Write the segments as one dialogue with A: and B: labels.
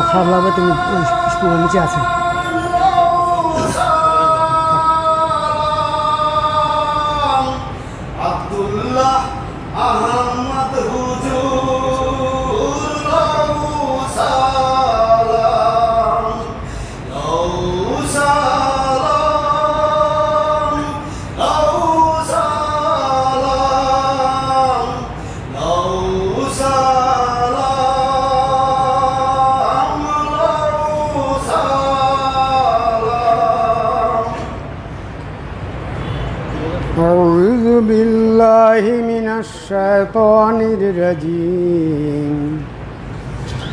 A: খারাপ লাগবে তুমি স্কুলের নিচে আছে।
B: আব্দুল্লাহ আহমদ হুজুর লাহু সালাম, লাহু সালাম, লাহু সালাম, লাহু সালাম, লাহু সালাম।
A: أعوذ بالله من الشيطان الرجيم.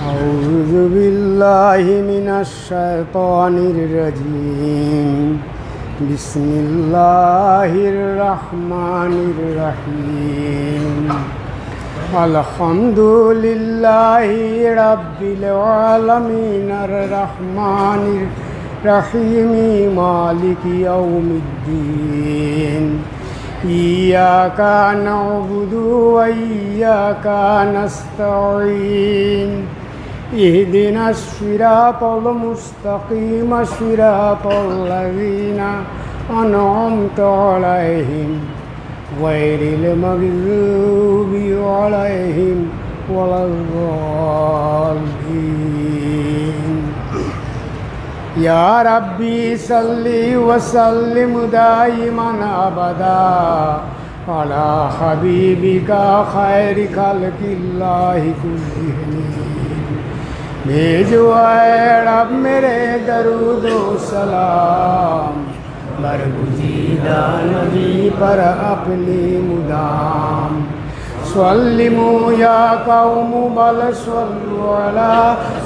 A: أعوذ بالله من الشيطان الرجيم. بسم الله الرحمن الرحيم. الحمد لله رب العالمين الرحمن الرحيم مالك يوم الدين. إياك نعبد وإياك نستعين. اهدنا الصراط المستقيم صراط الذين أنعمت عليهم غير المغضوب عليهم ولا الضالين. يا ربي صل وسلم دائما أبدا على حبيبك خير خلق الله كلهم. भेजो रब मेरे दरूद सलाम बरगुज़ीदा नबी पर अपनी मुदाम. सल्लिमू या कौम बल सल्लु अला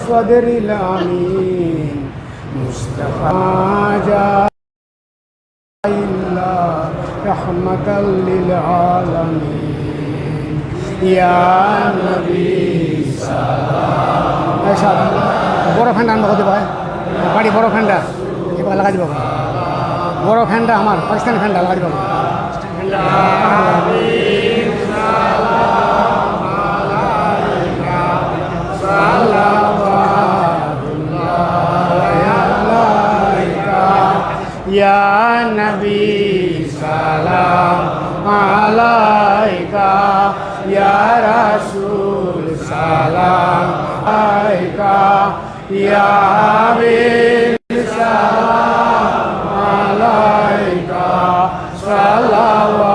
A: सदरिल अमीन मुस्तफा जाइल्ला रहमतल लिल आलमीन. या नबी सलाम. বড় ফ্যানটা আনবো হতে পারে বাড়ি বড় ফ্যানটা এবার লাগাই দিব. বড় ফ্যানটা আমার পাকিস্তানি ফ্যানটা লাগাই দিব. ইয়া নবী সালাম আলাইকা ইয়া রাসূল সালাম আলাইকা ইয়া হাবিব সালাম আলাইকা সালাওয়াতুল্লাহ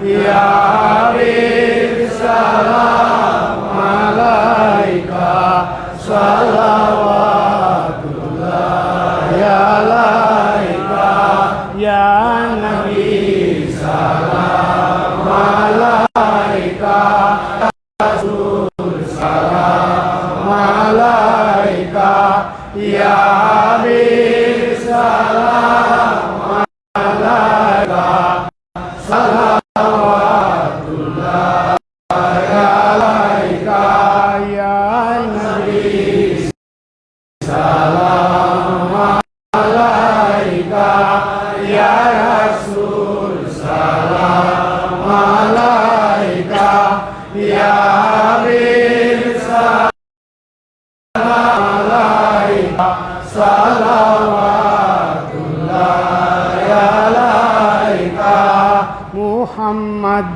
A: ইয়া হাবিব সালাম আলাইকা সালাওয়াতুল্লাহ আলাইকা ইয়া নবী সালাম আলাইকা রাসূল সালাম আলাইকা ইয়া হাবিব সালাম আলাইকা সালাওয়াতুল্লাহ আলাইকা ইয়া নবী সালাম আলাইকা ইয়া রাসূল সালাম আলাইকা ইয়া হাবিব সালাম আলাইকা সালাওয়াতুল্লাহ আলাইকা মুহাম্মদ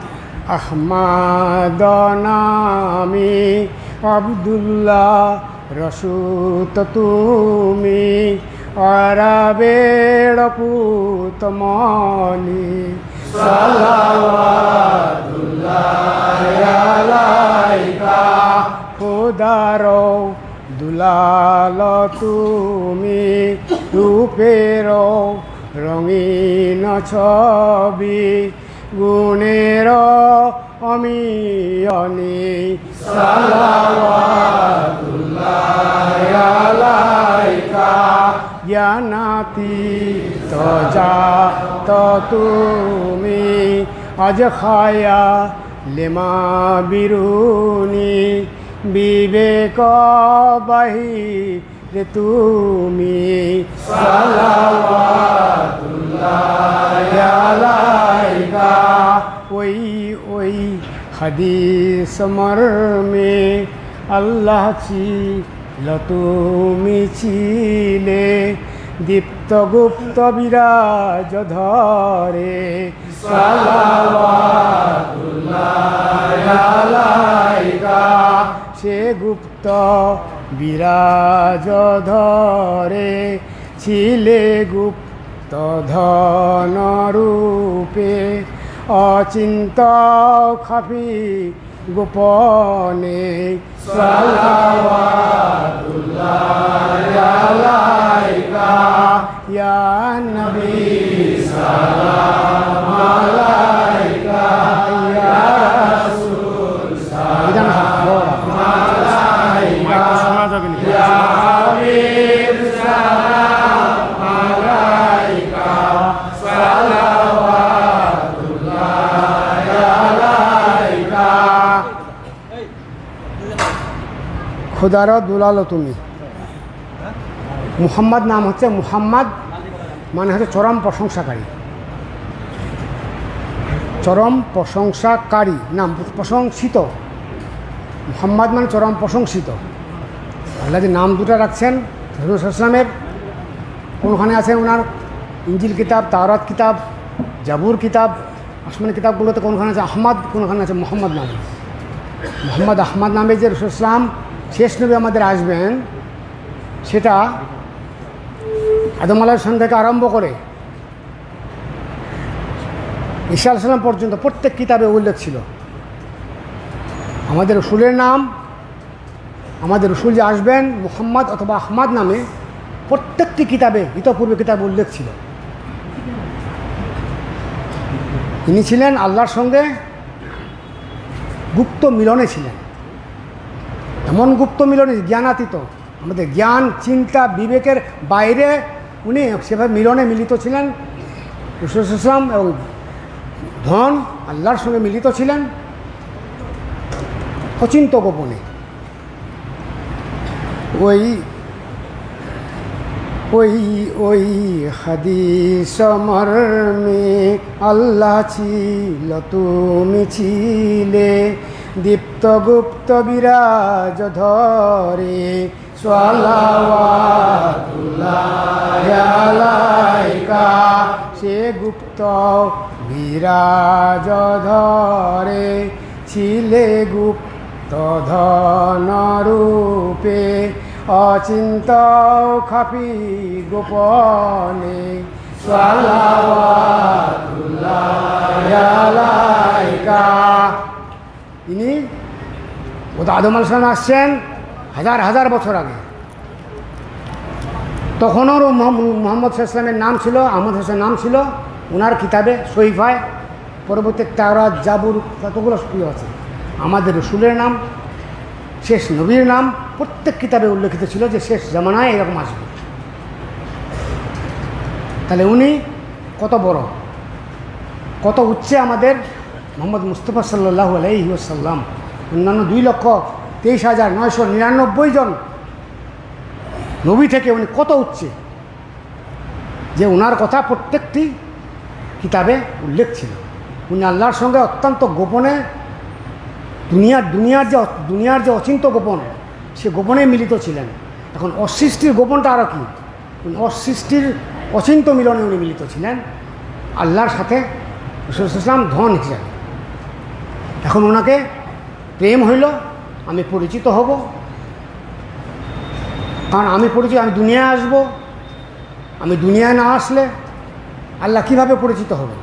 A: আহমদ নামি আব্দুল্লাহ রসুল তুমি আরবের পুতমনি সালাওয়াতুল্লাহ আলাইকা খোদার দুলাল তুমি রূপের রঙিন ছবি গুণের অমিয়নি সালাওয়াতুল্লাহ আলাইকা জ্ঞানাতি তজা তুমি আজ খায়া লেমা বিরুনি বিবেক বাহিরে তুমি সালাওয়াতুল্লাহ আলাইকা ওই ওই হাদিস মর্মে আল্লাহ ছিল তুমি ছিলে দীপ্ত গুপ্ত বিরাজ ধরে সালাওয়াতুল্লাহ আলাইকা সে গুপ্ত বিরাজ ধরে ছিলে গুপ্ত ধন রূপে অচিন্ত খাফি গোপনে সালাওয়াতুল্লাহ আলাইকা ইয়া নবী সালাম আলাইকা ইয়া রাসূল সালাম আলাইকা ইয়া হাবিব সালাম আলাইকা সালাওয়াতুল্লাহ আলাইকা খোদার দুলাল তুমি মুহাম্মদ নাম হচ্ছে মুহাম্মদ মানে হচ্ছে চরম প্রশংসাকারী, চরম প্রশংসাকারী নাম প্রশংসিত। মুহাম্মদ মানে চরম প্রশংসিত। আল্লাহ যে নাম দুটো রাখছেন রাসূল সাল্লাল্লাহু আলাইহি ওয়াসাল্লামের, কোনখানে আছেন ওনার ইনজিল কিতাব, তাওরাত কিতাব, জাবুর কিতাব, আসমানি কিতাবগুলোতে কোনখানে আছে আহমদ, কোনখানে আছে মুহাম্মদ নামে। মুহাম্মদ আহমদ নামে যে রাসূল সাল্লাল্লাহু আলাইহি ওয়াসাল্লাম শেষ নবী আমাদের আসবেন, সেটা আদম আলাইহিস সালাম থেকে আরম্ভ করে ঈসা আলাইহিস সালাম পর্যন্ত প্রত্যেক কিতাবে উল্লেখ ছিল। আমাদের রসুলের নাম, আমাদের রসুল যে আসবেন মুহাম্মদ অথবা আহমদ নামে প্রত্যেকটি কিতাবে, ইতপূর্বে কিতাবে উল্লেখ ছিল। তিনি ছিলেন আল্লাহর সঙ্গে গুপ্ত মিলনে ছিলেন, এমন গুপ্ত মিলনে জ্ঞানাতীত, আমাদের জ্ঞান চিন্তা বিবেকের বাইরে উনি সেভাবে মিলনে মিলিত ছিলেন। রাসূল সাল্লাল্লাহু আলাইহি ওয়াসাল্লাম এবং ধন আল্লাহর সঙ্গে মিলিত ছিলেন অচিন্ত গোপনে। ওই ওই ওই হাদিস মর্মে আল্লাহ ছিল তুমি ছিলে দীপ্ত গুপ্ত বিরাজ ধরে সালাওয়াতুল্লাহ আলাইকা সে গুপ্ত বিরাজ ধরে ছিলে গুপ্ত ধন রূপে অচিন্ত খাপি গোপনে সালাওয়াতুল্লাহ আলাইকা আলাইকা। ইনি ও তো আদম আলাইহিস সালাম আসছেন হাজার হাজার বছর আগে। তখনও মোহাম্মদ সাল্লামের নাম ছিল, আহমদ হাসান নাম ছিল ওনার কিতাবে সহিফায়। পরবর্তী তাওরাত, জাবুর, কতগুলো সুফি আছে। আমাদের রসুলের নাম, শেষ নবীর নাম প্রত্যেক কিতাবে উল্লেখিত ছিল যে শেষ জামানায় এরকম আসবে। তাহলে উনি কত বড়, কত উচ্চে আমাদের মোহাম্মদ মুস্তফা সাল্লাল্লাহু আলাইহি ওয়াসাল্লাম। অন্যান্য 2,23,999 জন নবী থেকে উনি কত উচ্চে, যে ওনার কথা প্রত্যেকটি কিতাবে উল্লেখ ছিল। উনি আল্লাহর সঙ্গে অত্যন্ত গোপনে, দুনিয়ার যে অচিন্ত গোপন, সে গোপনে মিলিত ছিলেন। এখন অসৃষ্টির গোপনটা আরও কি, অসৃষ্টির অচিন্ত মিলনে উনি মিলিত ছিলেন আল্লাহর সাথে রাসূল সাল্লাল্লাহু আলাইহি ওয়াসাল্লাম ধন হিসাবে। এখন ওনাকে প্রেম হইল, আমি পরিচিত হব, কারণ আমি দুনিয়ায় আসব। আমি দুনিয়ায় না আসলে আল্লাহ কিভাবে পরিচিত হবে?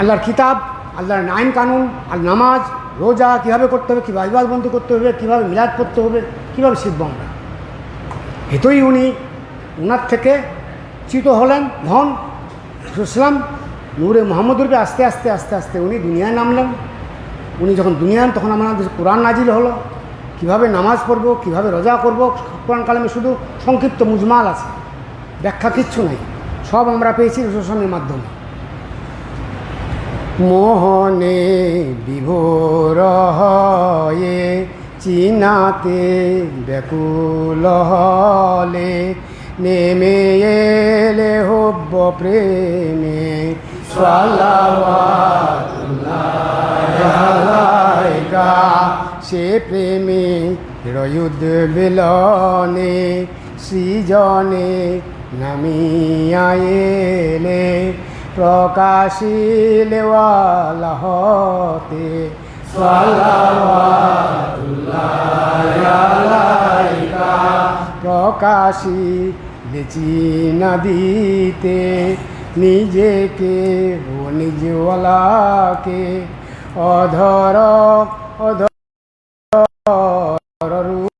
A: আল্লাহর কিতাব, আল্লাহর আইন কানুন, আর নামাজ রোজা কীভাবে করতে হবে, কীভাবে ইবাদত করতে হবে, কীভাবে মিলাদ করতে হবে, কীভাবে শিখব আমরা? এতই উনি ওনার থেকে চিত হলেন ধন ইসলাম নূরে মোহাম্মদুরকে আস্তে আস্তে আস্তে আস্তে উনি দুনিয়ায় নামলেন। উনি যখন দুনিয়ায়, তখন আমাদের কোরআন নাজিল হলো, কীভাবে নামাজ পড়ব, কীভাবে রোজা করব। কোরআন কালামে শুধু সংক্ষিপ্ত মুজমাল আছে, ব্যাখ্যা কিচ্ছু নাই, সব আমরা পেয়েছি রাসূলের মাধ্যমে। মোহনে বিভোর হয়ে চিনাতে ব্যাকুল হলে নেমে এলে হব্ব প্রেমে সালাওয়াতুল্লাহ আলাইকা। সে প্রেমে রয়ুদ বিলনে সৃজনে নামিয়া এলে প্রকাশিলেওয়ালা হতে সালাওয়াতুল্লাহ আলাইকা। প্রকাশী চিনা দিতে নিজেকে ও নিজওয়ালাকে অধর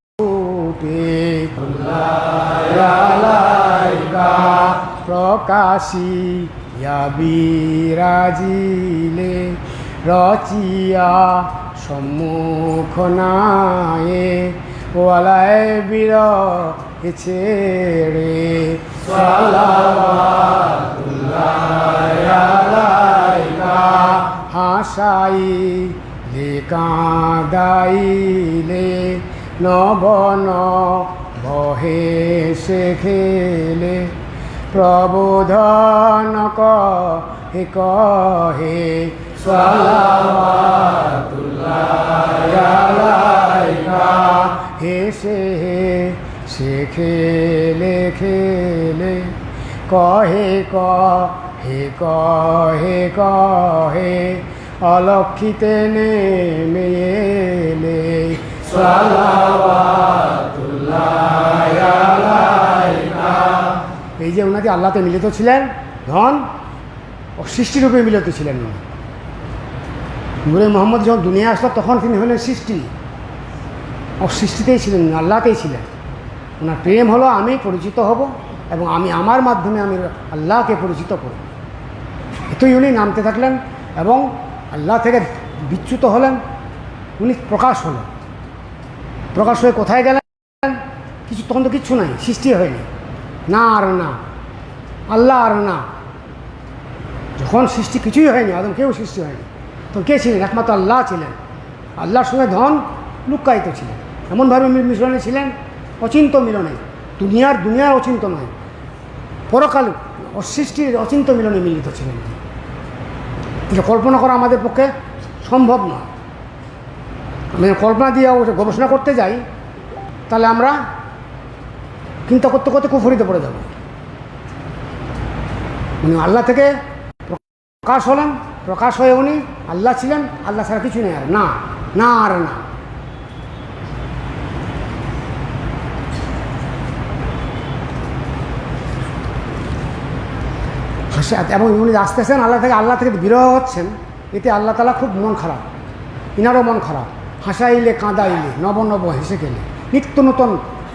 A: রূপে প্রকাশী বিরাজিলে রচিয়া সম্মুখ নায়ে ওয়ালায় বীর ছেড়ে সালাওয়াতুল্লাহ আলাইকা। হাসাই লে কাঁদাইলে নবন বহে শেখেলে প্রবোধন কহে কহে সালাওয়াতুল্লাহ আলাইকা। হেসে সে খেলে খেলে কহে কহে কহে কহে অলক্ষিতে নেমে এলে সালাওয়াতুল্লাহ আলাইকা। এই যে ওনাকে আল্লাহতে মিলিত ছিলেন ধন ও সৃষ্টিরূপে মিলিত ছিলেন উনি। নূরে মোহাম্মদ যখন দুনিয়া আসলো তখন তিনি হলেন সৃষ্টি, ও সৃষ্টিতেই ছিলেন, আল্লাহতেই ছিলেন। ওনার প্রেম হলো আমি পরিচিত হব এবং আমি আমার মাধ্যমে আমি আল্লাহকে পরিচিত করব। এতই উনি নামতে থাকলেন এবং আল্লাহ থেকে বিচ্যুত হলেন। উনি প্রকাশ হলেন, প্রকাশ হয়ে কোথায় গেলেন? কিছু, তখন তো কিচ্ছু নাই, সৃষ্টি হয়নি, না আর না, আল্লাহ আর না। যখন সৃষ্টি কিছুই হয়নি, আদম কেউ সৃষ্টি হয়নি, তখন কে ছিলেন? একমাত্র আল্লাহ ছিলেন। আল্লাহর সঙ্গে ধন লুক্কায়িত ছিলেন, এমনভাবে মিলনে ছিলেন, অচিন্ত মিলনে। দুনিয়ার অচিন্ত নয়, পরকাল অসৃষ্টির অচিন্ত মিলনে মিলিত ছিলেন। এটা কল্পনা করা আমাদের পক্ষে সম্ভব নয়। আমি কল্পনা দিয়ে গবেষণা করতে যাই, তাহলে আমরা চিন্তা করতে করতে কুফরিতে পড়ে যাব। উনি আল্লাহ থেকে প্রকাশ হলেন, প্রকাশ হয়ে উনি আল্লাহ ছিলেন, আল্লাহ ছাড়া কিছু নেই, আর না, না আর না। এবং উনি আসতেছেন আল্লাহ থেকে বিরহ হচ্ছেন, এতে আল্লাহ তাআলা খুব মন খারাপ, ইনারও মন খারাপ। হাসাইলে কাঁদাইলে নব নব হেসে গেলে, নিত্য নূতন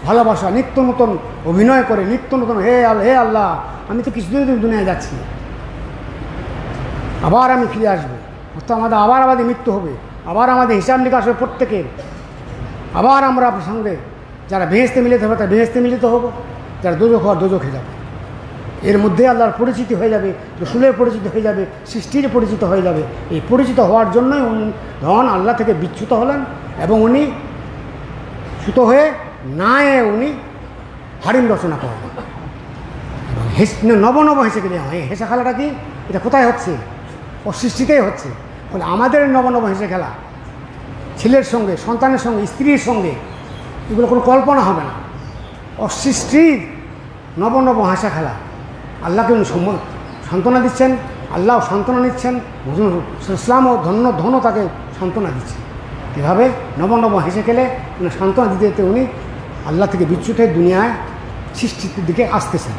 A: ভালোবাসা, নিত্য নূতন অভিনয় করে, নিত্য নূতন হে আল্লাহ, আমি তো কিছুদিন দুনিয়ায় যাচ্ছি, আবার আমি ফিরে আসবো, অর্থাৎ আমাদের মৃত্যু হবে, আবার আমাদের হিসাব নিকাশ হবে প্রত্যেকের, আবার আমরা আপনার সঙ্গে যারা বেহেশতে মিলিত হবে তারা বেহেশতে মিলিত হব, যারা দোজখ হওয়ার দোজখে যাবে। এর মধ্যে আল্লাহর পরিচিতি হয়ে যাবে, রসুলের পরিচিতি হয়ে যাবে, সৃষ্টির পরিচিত হয়ে যাবে। এই পরিচিত হওয়ার জন্যই ধন আল্লাহ থেকে বিচ্যুত হলেন এবং উনি ছুত হয়ে উনি হারিম রচনা করলেন এবং নব নব হেসে গেলে হেসে খেলাটা কি, এটা কোথায় হচ্ছে? ও সৃষ্টিতেই হচ্ছে। বলে আমাদের নব নব হেসে খেলা, ছেলের সঙ্গে, সন্তানের সঙ্গে, স্ত্রীর সঙ্গে, এগুলো কোনো কল্পনা হবে না। অসৃষ্টির নব নব হাসা খেলা, আল্লাহকে উনি সান্ত্বনা দিচ্ছেন, আল্লাহ সান্ত্বনা নিচ্ছেন, ইসলামও ধন্য তাকে সান্ত্বনা দিচ্ছে। এভাবে নব নব হেসে খেলে উনি সান্ত্বনা দিতে দিতে উনি আল্লাহ থেকে বিচ্যুত হয়ে দুনিয়ায় সৃষ্টির দিকে আসতেছেন।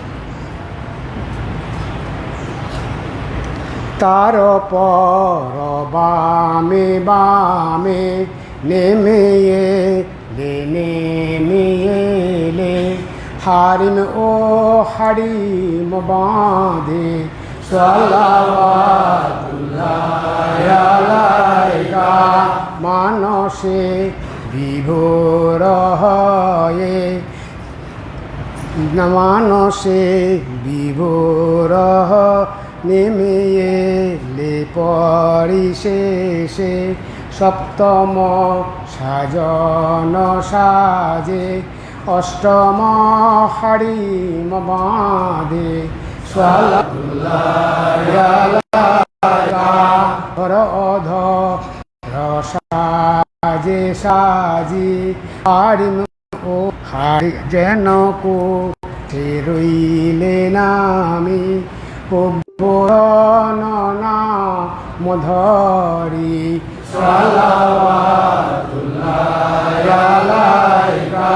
A: তার পর বামে বামে নেমে এলে হারিম ও হারিম বাঁধে সালাওয়াতুল্লাহ আলাইকা মানসে বিভোর হয়ে, মানসে বিভোর নেমে এলে পরিশেষে সপ্তম সাজন সাজে অষ্টম হারিম বাঁধে অধ সাজে সাজি হারিম ও হারি যেন কো রইলে নামি না মধরি সালাওয়াতুল্লাহ আলাইকা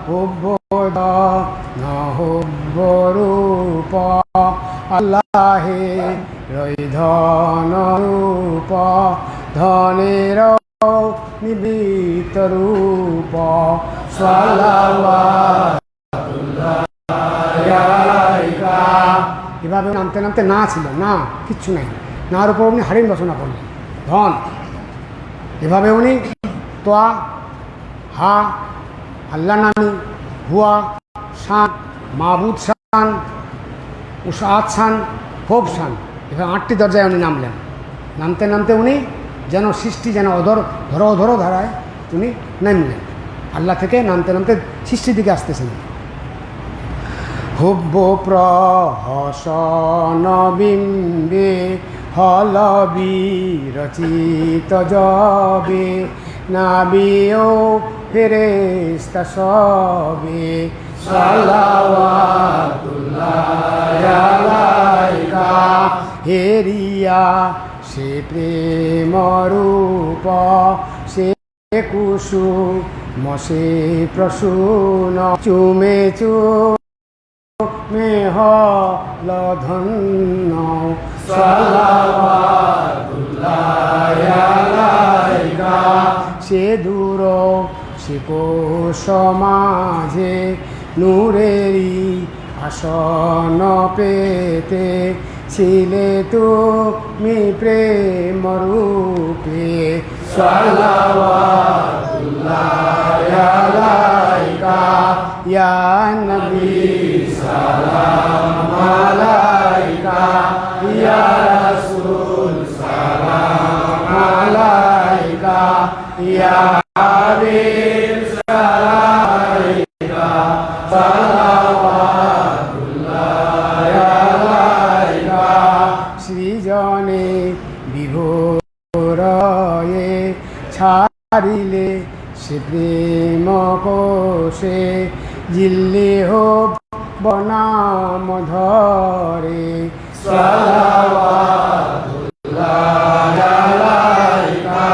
A: হুব্বদ নহব্বরূপ আল্লাহে রৈধন রূপ ধনের নিবিত রূপ সালাওয়াতুল্লাহ আলাইকা। এভাবে নামতে নামতে না ছিল, না কিচ্ছু নাই, নার উপর উনি হারিম রচনা করলেন, ধন। এভাবে উনি তোয়া হা আল্লাহ নামি, হুয়া শান, মাবুদ শান, উসাদ শান, হোব শান, এভাবে 8টি দরজায় উনি নামলেন। নামতে নামতে উনি যেন সৃষ্টি যেন ধরো ধারায় উনি নামলেন, আল্লাহ থেকে নামতে নামতে সৃষ্টির দিকে আসতেছেন। হুব্ব প্রহসন বিম্বে হলবি রচিত যবে নাবিও ফেরেশতা সবে সালাওয়াতুল্লাহ আলাইকা হেরিয়া সে প্রেম রূপ সে কুসুম সে প্রসূন চুমে মে হল ধন্য সালাওয়াতুল্লাহ আলাইকা সে দূর সে কোশ মাঝে নূরেরই আসন পেতে ছিলে তুমি প্রেম রূপে সালাওয়াতুল্লাহ আলাইকা ইয়া নবী সালাম আলাইকা ইয়া রাসূল সালাম আলাইকা ইয়া হাবিব সালাম আলাইকা সালাওয়াতুল্লাহ আলাইকা সৃজনে বিভোরয়ে ছাড়িলে সে প্রেম কোষে জিল্লি হোক বনাম ধরে সালাওয়াতুল্লাহ আলাইকা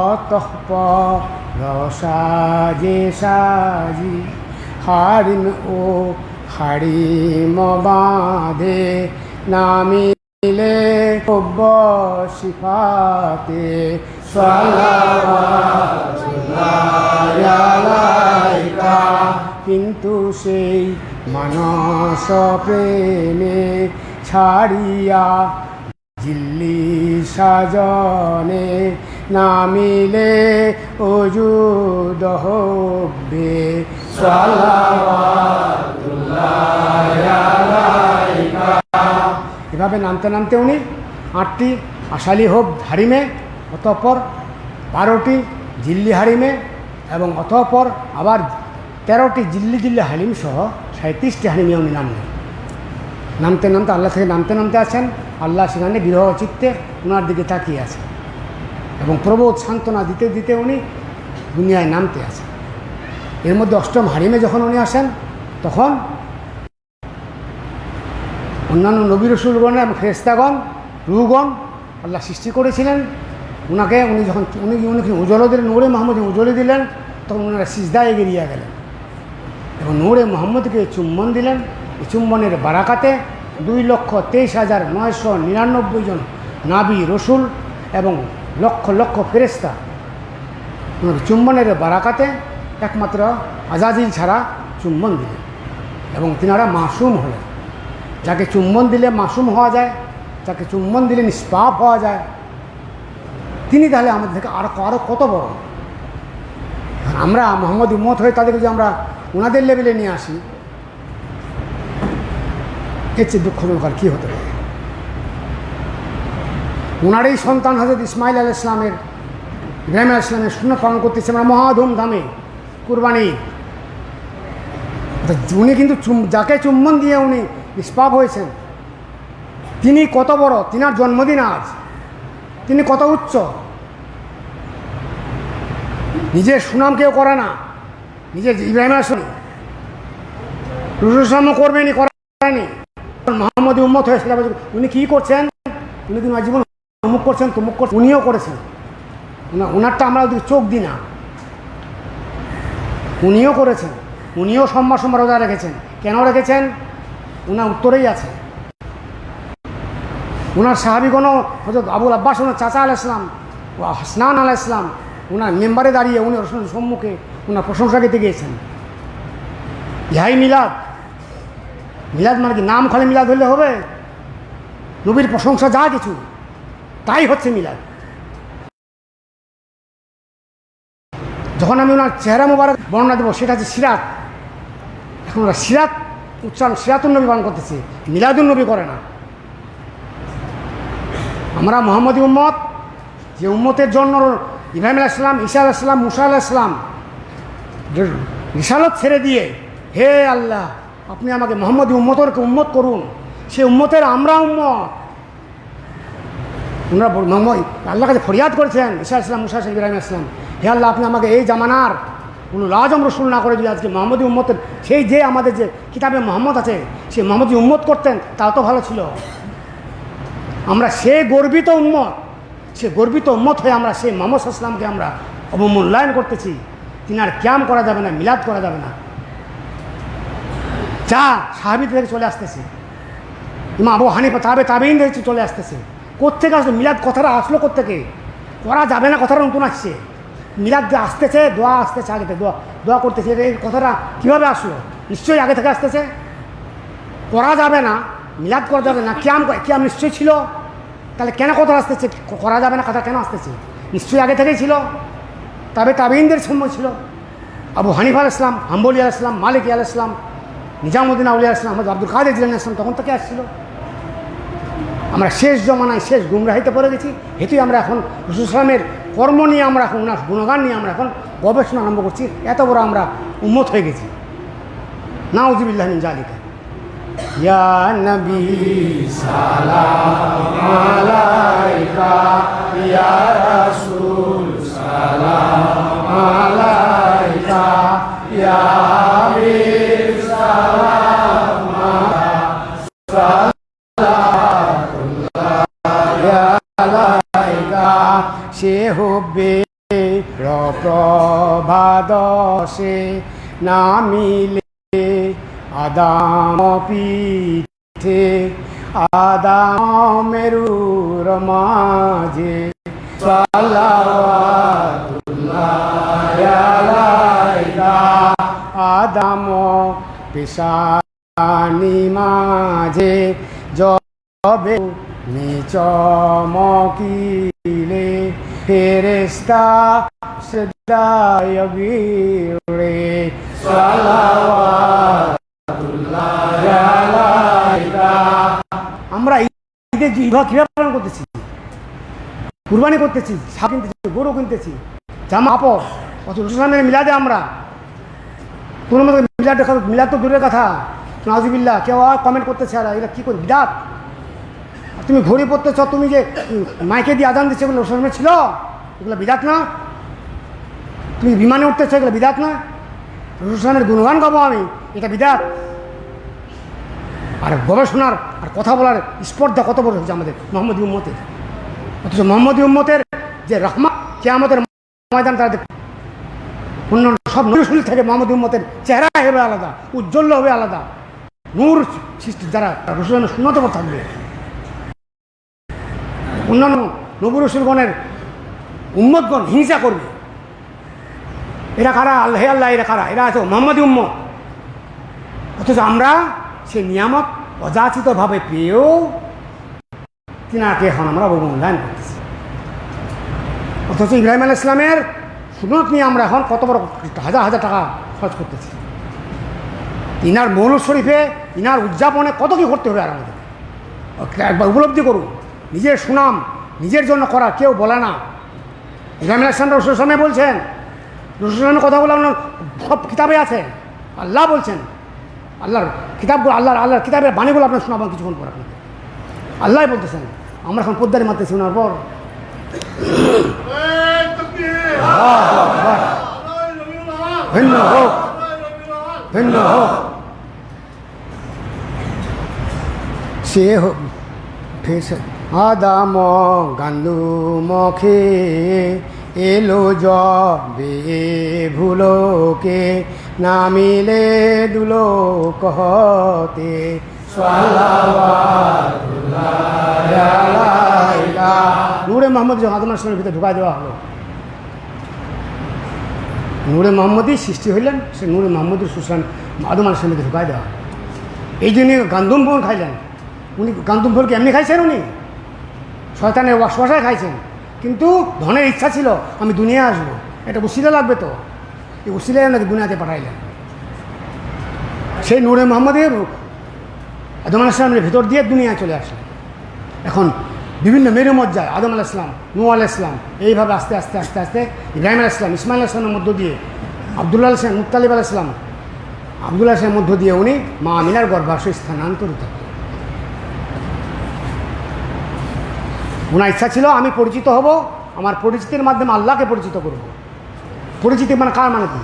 A: অতঃপর সাজে সাজি হারিম ও হারিম বাঁধে নামিলে হব্ব সিফাতে সালাওয়াতুল্লাহি আলাইকা, কিন্তু সেই মানস প্রেমে ছাড়িয়া ঝিল্লি সাজনে নামিলে ওজুদ হব্বে সালাওয়াতুল্লাহি আলাইকা। এভাবে নামতে নামতে উনি 8টি আশালি হোপ হারিমে, অতঃপর 12টি জিল্লি হারিমে এবং অতঃপর আবার 13টি জিল্লি জিল্লি হালিম সহ 37টি হারিমে উনি নামলেন। নামতে নামতে আল্লাহ থেকে নামতে নামতে আছেন, আল্লাহ সেখানে বিরহ চিত্তে ওনার দিকে তাকিয়ে আছে এবং প্রবোধ সান্ত্বনা দিতে দিতে উনি দুনিয়ায় নামতে আছেন। এর মধ্যে 8ম হারিমে যখন উনি আসেন, তখন অন্যান্য নবী রসুলগণ এবং ফেরেশতাগণ, রূহগণ আল্লাহ সৃষ্টি করেছিলেন। উনি যখন উনি উজলে দিলেন, নূরে মোহাম্মদ উজলে দিলেন, তখন ওনারা সিজদায় এগিয়ে গেলেন এবং নূরে মোহাম্মদকে চুম্বন দিলেন। এই চুম্বনের বারাকাতে 2,23,999 জন নাবী রসুল এবং লক্ষ লক্ষ ফেরেশতা ওনার চুম্বনের বারাকাতে একমাত্র আজাজিল ছাড়া চুম্বন দিলেন এবং তিনারা মাসুম হলেন। যাকে চুম্বন দিলে মাসুম হওয়া যায়, যাকে চুম্বন দিলে নিষ্পাপ হওয়া যায়, তিনি তাহলে আমাদের থেকে আরও কত বড়। আমরা মোহাম্মদ উম্মত হয়ে তাদেরকে যদি আমরা ওনাদের লেভেলে নিয়ে আসি, এর চেয়ে দুঃখজনক আর কী হতে পারে। ওনারই সন্তান হযরত ইসমাইল আলাইহিস সালামের, ইব্রাহিম আলাইহিস সালামের সুন্নাত পালন করতেছে আমরা মহা ধুমধামে কুরবানি। উনি কিন্তু যাকে চুম্বন দিয়ে উনি নিষ্পাপ হয়েছেন, তিনি কত বড়, তিনার জন্মদিন আজ, তিনি কত উচ্চ। নিজের সুনাম কেউ করে না, নিজের ইব্রাহিম আলাইহিস সালাম রসুল করবেনি, করেনি। মোহাম্মদ উম্মত হয়েছিল, উনি কী করছেন, উনি কিন্তু জীবন অমুক করছেন, তমুক করছেন, উনিও করেছেন। ওনারটা আমরা চোখ দিই না, উনিও করেছেন, উনিও সোমবার সোমবার রোজা রেখেছেন। কেন রেখেছেন? ওনার উত্তরেই আছে। ওনার সাহাবিগণ হযরত আবুল আব্বাস, ওনার চাচা আলাইহিস সালাম, ও হাসনান আলাইহিস সালাম ওনার মেম্বারে দাঁড়িয়ে উনি রসুলের সম্মুখে ওনার প্রশংসা করতে গিয়েছেন। ইহাই মিলাদ। মিলাদ মানে কি নাম খালি মিলাদ হলে হবে? নবীর প্রশংসা যা কিছু তাই হচ্ছে মিলাদ। যখন আমি ওনার চেহারা মোবারক বর্ণনা দেবো, সেটা হচ্ছে সিরাত। এখন ওরা সিরাত উচ্চারণ সিরাতুন নবী পালন করতেছে, মিলাদুন নবী করে না। আমরা মোহাম্মদী উম্মত, যে উম্মতের জন্য ইব্রাহিম আলাইহিস সালাম, ঈসা আলাইহিস সালাম, মুসা আলাইহিস সালাম রিসালত ছেড়ে দিয়ে, হে আল্লাহ আপনি আমাকে মোহাম্মদী উম্মতকে উম্মত করুন, সে উম্মতের আমরা উম্মত। ওনারা আল্লাহর কাছে ফরিয়াদ করেছেন, ঈসা আলাইহিস সালাম, মুসা আলাইহিস সালাম, ইব্রাহিম আলাইহিস সালাম, হে আল্লাহ আপনি আমাকে এই জামানার কোনো আজম রসুল না করে যদি আজকে মোহাম্মদী উম্মতের, সেই যে আমাদের যে কিতাবে মোহাম্মদ আছে সে মোহাম্মদী উম্মত করতেন, তাও তো ভালো ছিল। আমরা সে গর্বিত উম্মত, সে গর্বিত উম্মত হয়ে আমরা সেই মোহাম্মদ সাল্লাল্লাহু আলাইহি ওয়াসাল্লামকে আমরা অবমূল্যায়ন করতেছি। তিনার কিয়াম করা যাবে না, মিলাদ করা যাবে না, যা সাহাবী থেকে চলে আসতেছে, ইমাম আবু হানিফা তাবেঈন থেকে চলে আসতেছে। কোত্থেকে আসলো মিলাদ? কথাটা আসলো কোত্থেকে? করা যাবে না কথাটা নতুন আসছে। মিলাদ যে আসতেছে, দোয়া আসতেছে, আগে থেকে দোয়া করতেছে, এই কথাটা কীভাবে আসলো? নিশ্চয়ই আগে থেকে আসতেছে। করা যাবে না, মিলাদ করা যাবে না, কিয়াম নিশ্চয়ই ছিল। তাহলে কেন কথা আসতেছে? করা যাবে না কথা কেন আসতেছে? নিশ্চয়ই আগে থেকেই ছিল। তাবেঈনদের সময় ছিল। আবু হানিফা আলাইহিস সালাম, হাম্বলি আলাইহিস সালাম, মালিকি আলাইহিস সালাম, নিজামুদ্দিন আউলিয়া আলাইহিস সালাম, আব্দুল কাদের জিলানী আলাইহিস সালাম তখন থেকে আসছিল। আমরা শেষ জমানায় শেষ গুমরাহিতে পড়ে গেছি। হেতুই আমরা এখন রাসূল সাল্লামের কর্ম নিয়ে, আমরা এখন ওনার গুণগান নিয়ে আমরা এখন গবেষণা আরম্ভ করছি। এত বড় আমরা উম্মত হয়ে গেছি। নাউযুবিল্লাহি মিন যালিকা। ইয়া নবী সালাম আলাইকা, ইয়া রাসূল সালাম আলাইকা, ইয়া হাবিব সালাম আলাইকা। সে হবে প্রভাদশে নামিলে আদাম পিঠে, আদামের মাঝে সালাওয়াতুল্লাহ আলাইকা আদাম পেশানি মাঝে জবে নিচমকিলে ফেরেশতা সদায় গিরে সালাওয়াতুল্লাহ আলাইকা। আমরা ঈদে কিভাবে পালন করতেছি? কুরবানি করতেছি, ছাগল কিনতেছি, গরু কিনতেছি, জামা কাপড়, অত রসুলের মিলাদে আমরা কোনো মতো মিলাদ তো দূরের কথা, নাউজুবিল্লাহ। কেউ কমেন্ট করতেছে আর এটা কী করে বিদাত। তুমি ঘড়ি পড়তেছ, তুমি যে মাইকে দিয়ে আজান দিচ্ছে এগুলো রসুলের ছিল, এগুলো বিদাত না? তুমি বিমানে উঠতেছ, এগুলো বিদাত না? রসুলের গুণগান গাবো আমি, এটা বিদাত? আর গবেষণার আর কথা বলার স্পর্ধা কত বড় হয়েছে আমাদের মোহাম্মদী উম্মতের। অথচ মোহাম্মদী উম্মতের যে রহমত কিয়ামতের ময়দান, তারা অন্য সব নূর থেকে মোহাম্মদী উম্মতের চেহারা হবে আলাদা, উজ্জ্বল হবে আলাদা, নূর সৃষ্টি যারা রসুলের শূন্যত থাকবে। অন্যান্য নবী রসুলগণের উম্মতগণ হিংসা করবে, এরা কারা, আল্লাহ আল্লাহ, এরা কারা, এরা আছে মোহাম্মদী উম্মত। অথচ আমরা সে নিয়ামত অযাচিতভাবে পেয়েও তিনাকে এখন আমরা অবমূল্যায়ন করতেছি। অথচ ইব্রাহিম আলাইহিস সালামের সুন্নত নিয়ে আমরা এখন কত বড় হাজার হাজার টাকা খরচ করতেছি। ইনার মৌলুদ শরীফে ইনার উদযাপনে কত কী করতে হবে আর আমাদের একবার উপলব্ধি করুন। নিজের সুনাম নিজের জন্য করা কেউ বলে না। ইব্রাহিম আলাইহিস সালাম রসুলের সামনে বলছেন, রসুলের কথাগুলো আপনার সব কিতাবে আছে, আল্লাহ বলছেন, আল্লাহর কিতাবগুলো, আল্লাহর কিতাবের বাণীগুলো আপনার শোনাবেন কিছুক্ষণ পর আপনাকে। আল্লাহ বলতেছেন, আমরা এখন পোদ্দারি মারতেছি ওনার পর। ভিন্ন হোক, ভিন্ন হোক, সে হোক আদাম গান্দু মখে এলো জবে ভুলোকে নামিলে দুলো কহতে নূরে মোহাম্মদ আদম আলাইহিস সালামের ভিতরে ঢুকাই দেওয়া হলো। নূরে মোহাম্মদই সৃষ্টি হইলেন, সে নূরে মোহাম্মদুর সুসান আদম আলাইহিস সালামের ভিতরে ঢুকাই দেওয়া। এই জন্য গান্দুম ফল খাইলেন উনি। গান্দুম ফলকে এমনি খাইছেন উনি, শয়তানের ওয়াসওয়াসায় খাইছেন। কিন্তু ধনের ইচ্ছা ছিল আমি দুনিয়ায় আসবো, এটা উসিলা লাগবে, তো এই উসিলায় ওনাকে দুনিয়াতে পাঠাইলেন। সেই নূরে মোহাম্মদের আদম আলাইহিস সালামের ভিতর দিয়ে দুনিয়ায় চলে আসলেন। এখন বিভিন্ন মেরুমজ্জায় আদম আলাইহিস সালাম, নূহ আলাইহিস সালাম, এইভাবে আস্তে আস্তে আস্তে আস্তে ইব্রাহিম আলাইহিস সালাম, ইসমাইল আলাইহিস সালামের মধ্য দিয়ে আব্দুল্লাহ আলাইহিস সালাম, মুত্তালিব আলাইহিস সালাম, আব্দুল্লাহ আলাইহিস সালামের মধ্য দিয়ে উনি মা আমিনার গর্ভাশয়ে স্থানান্তরিত। ওনার ইচ্ছা ছিল আমি পরিচিত হব, আমার পরিচিতির মাধ্যমে আল্লাহকে পরিচিত করব। পরিচিতি মানে কার মানে কি?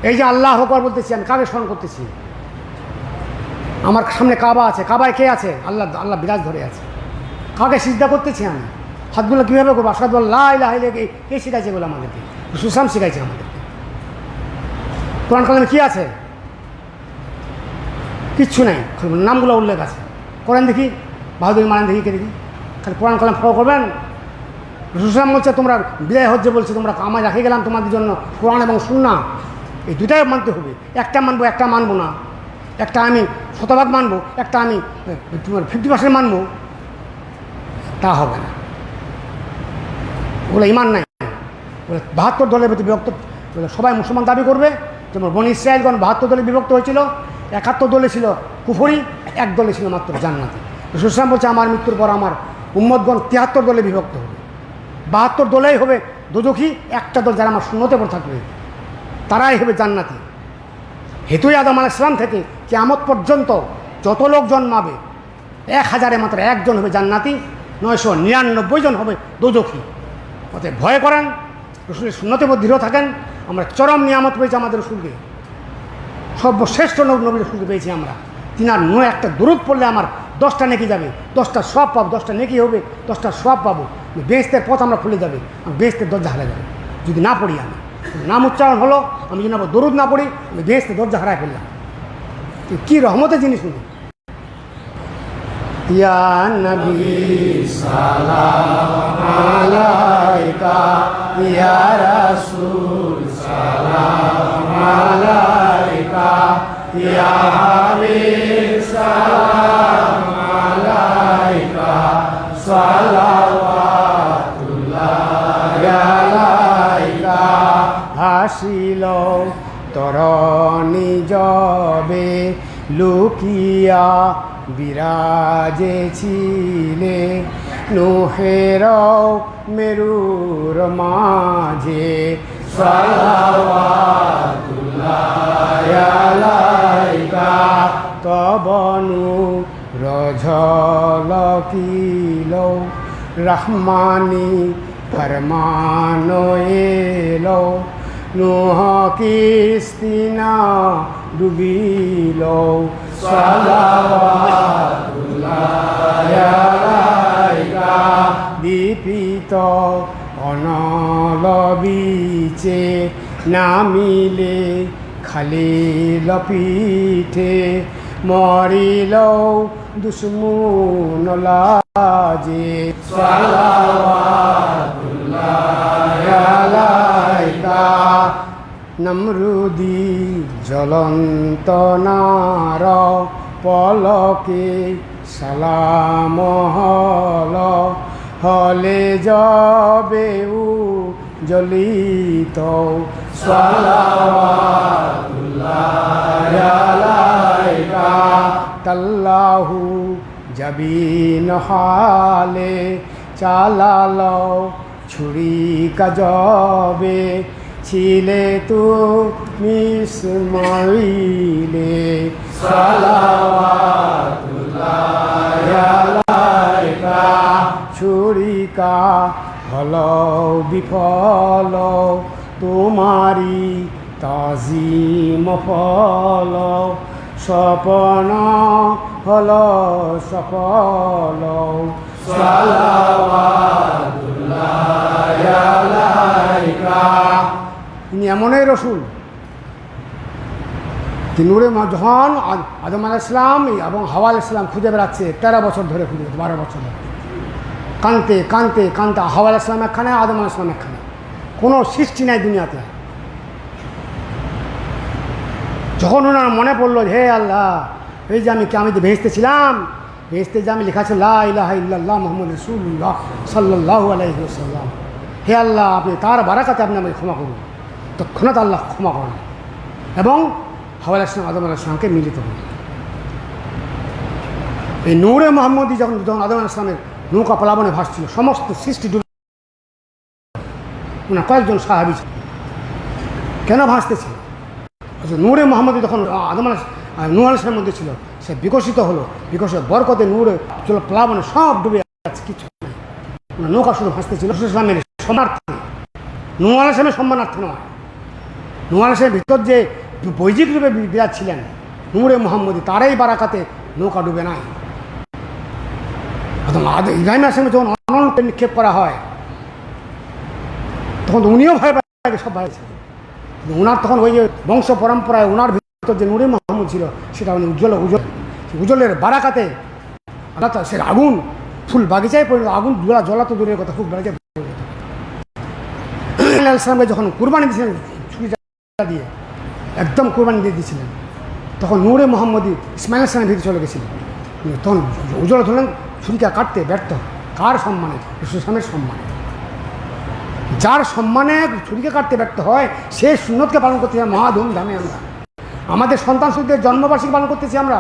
A: এই যে আল্লাহ আকবার বলতেছি, আমি কাকে স্মরণ করতেছি? আমার সামনে কাবা আছে, কাবায় কে আছে? আল্লাহ, আল্লাহ বিরাজ ধরে আছে। কাকে সিজদা করতেছি আমি? হাতগুলো কীভাবে করবো? আশহাদু আল্লা ইলাহা ইল্লাল্লাহ, কে শিখাইছে এগুলো আমাদেরকে? সুসাম শিখাইছে আমাদেরকে। কোরআন কালামে কী আছে? কিচ্ছু নাই, নামগুলো উল্লেখ আছে। কোরআন দেখি, বাহাদুরি মানেন দেখি, কে দেখি? খালি কোরআন কালাম ফলো করবেন। রসুলাম বলছে তোমরা বিদায় হজ্জে বলছে তোমরা আমায় রেখে গেলাম তোমাদের জন্য কোরআন এবং সুন্নাহ, এই দুটাই মানতে হবে। একটা মানবো, একটা মানবো না। একটা আমি শতভাগ মানবো, একটা আমি তোমার 50% মানবো, তা হবে না। ওগুলো ইমান নাই। ওগুলো 72 দলের প্রতি বিভক্ত। সবাই মুসলমান দাবি করবে, যেমন বনি ইসরায়েলগণ 72 দলে বিভক্ত হয়েছিল। 71 দলে ছিল কুফরি, এক দলে ছিল মাত্র জান্নাতি। রসুলাম বলছে আমার মৃত্যুর পর আমার উম্মতগণ 73 দলে বিভক্ত হবে। 72 দলেই হবে দোজখী, একটা দল যারা আমার সুন্নতে পর থাকবে তারাই হবে জান্নাতি। হেতুই আদম আলাইহিস সালাম থেকে কিয়ামত পর্যন্ত যত লোক জন্মাবে 1000-এ মাত্র একজন হবে জান্নাতি, 999 জন হবে দোজখী। অতএব ভয় করেন, রসুলের সুন্নতে পর দৃঢ় থাকেন। আমরা চরম নিয়ামত পেয়েছি আমাদের রসুলকে, সর্বশ্রেষ্ঠ নবী রসুলকে পেয়েছি আমরা। তিনার একটা দরুদ পড়লে আমার 10টা নেকি যাবে, 10টা সওয়াব পাবো, 10টা নেকি হবে, 10টা সওয়াব পাবো। বেহেশতের পথ আমরা খুলে যাবে, বেহেশতের দরজা হারা যাবে যদি না পড়ি। আমি নাম উচ্চারণ হলো, আমি যদি আবার দরুদ না পড়ি, আমি বেহেশতের দরজা হারায় ফেললাম। কী রহমতের জিনিস শুনি। ইয়া নবী সালাম আলাইকা, ইয়া রাসূল সালাম আলাইকা, ইয়া হাবিব সালাম আলাইকা, সালাওয়াতুল্লাহ আলাইকা। হাসিল তরণি জবে লুকিয়া বিরাজেছিলে, নুহের মেরুর মাঝে, সালাওয়াতুল্লাহ আলাইকা। তবনু রঝলকিল রহমানি ফরমান এলো, নুহ কিস্তিনা ডুবিল, সালাওয়াতুল্লাহ আলাইকা। দীপিত অনল বিচে নামিলে খালিল পিঠে, মরিল দুশ্মন লাজে, সালাওয়াতুল্লাহ আলাইকা। নমরুদি জ্বলন্ত নার পলকে সালাম হল, হলে যবেউ জ্বলিত, সালাওয়াতুল্লাহ আলাইকা। তাল্লাহু জাবিন হালে চালাল ছুরি কাজবে, ছিলে তুমি ইসমাঈলে, সালাওয়াতুল্লাহ আলাইকা। ছুরিকা হল বিফল, তোমারি তাজিম ফল, স্বপন হল সফল, সালাওয়াতুল্লাহ আলাইকা। তিনি এমনই রসুল, নূরে যখন আদম আলাইহিস সালাম এবং হাওয়া আলাইহিস সালাম খুঁজে বেড়াচ্ছে 13 বছর ধরে, খুঁজে 12 বছর ধরে কানতে কানতে কানতে, হাওয়া আলাইহিস সালাম একখানে, আদম আলাইহিস সালাম একখানে, কোনো সৃষ্টি নাই দুনিয়াতে। যখন ওনার মনে পড়লো, হে আল্লাহ, এই যে আমি যে ভেস্তে ছিলাম, ভেস্তে যে আমি লেখা ছিল লা ইলাহা ইল্লাল্লাহ মুহাম্মাদুর রাসূলুল্লাহ সাল্লাল্লাহু আলাইহি ওয়াসাল্লাম, হে আল্লাহ, আপনি তার বারাকাতে আপনি আমাকে ক্ষমা করুন। তৎক্ষণাৎ আল্লাহ ক্ষমা করেন এবং হাওয়া আলাইহিস সালাম আদম আলাইহিস সালামকে মিলিত হন। এই নূরে মুহাম্মদী যখন আদম আলাইহিস সালামের নৌকা প্লাবনে ভাসছিল, সমস্ত সৃষ্টি ডুবে, ওনার কয়েকজন সাহাবী কেন ভাসতেছিল? নূরে মুহাম্মদী যখন আদম নূহ আলাইহিস সালামের মধ্যে ছিল, সে বিকশিত হলো, বিকশিত বরকতে নূরে প্লাবনে সব ডুবে যাচ্ছে, কিছু নেই। ওনার নৌকা শুধু ভাসতেছিল রাসূল সাল্লাল্লাহু আলাইহি ওয়াসাল্লামের সম্মানার্থে, নূহ আলাইহিস সালামের সম্মানার্থে নয়। নূহ আলাইহিস সালামের ভিতর যে বৈজিক রূপে বিরাজ ছিলেন নূরে মুহাম্মদী, তারাই বারাকাতে নৌকা ডুবে নাই। ইব্রাহিম আলাইহিস সালামের যখন অনন্ত নিক্ষেপ করা হয়, তখন উনিও ভয় পায়, সব ভয় ছিল। ওনার তখন ওই যে বংশ পরম্পরায় ওনার ভিতর যে নূরে মুহাম্মদ ছিল, সেটা উনি উজ্জ্বলের বারাকাতে আল্লাহ সে আগুন ফুল বাগিচায় পড়ে, আগুন জ্বলা তো দূরের কথা, খুব বাগিচায় পড়ে যেত। ইসলামকে যখন কুরবানি দিয়েছিলেন ছুরি দিয়ে, একদম কুরবানি দিয়ে দিয়েছিলেন, তখন নূরে মুহাম্মদী ইসমাঈল আলাইহিস সালামের ভিতরে চলে গেছিলেন। তখন উজ্জ্বল ধরলেন ছুরিকা কাটতে ব্যর্থ, কার সম্মানে? রাসূল সাল্লাল্লাহু আলাইহি সম্মানে। যার সম্মানে ছুরিকে কাটতে ব্যর্থ হয়, সে সুন্নতকে পালন করতে চাই মহা ধুমধামে। আমরা আমাদের সন্তান সন্তানদের জন্মবার্ষিকী পালন করতেছি, আমরা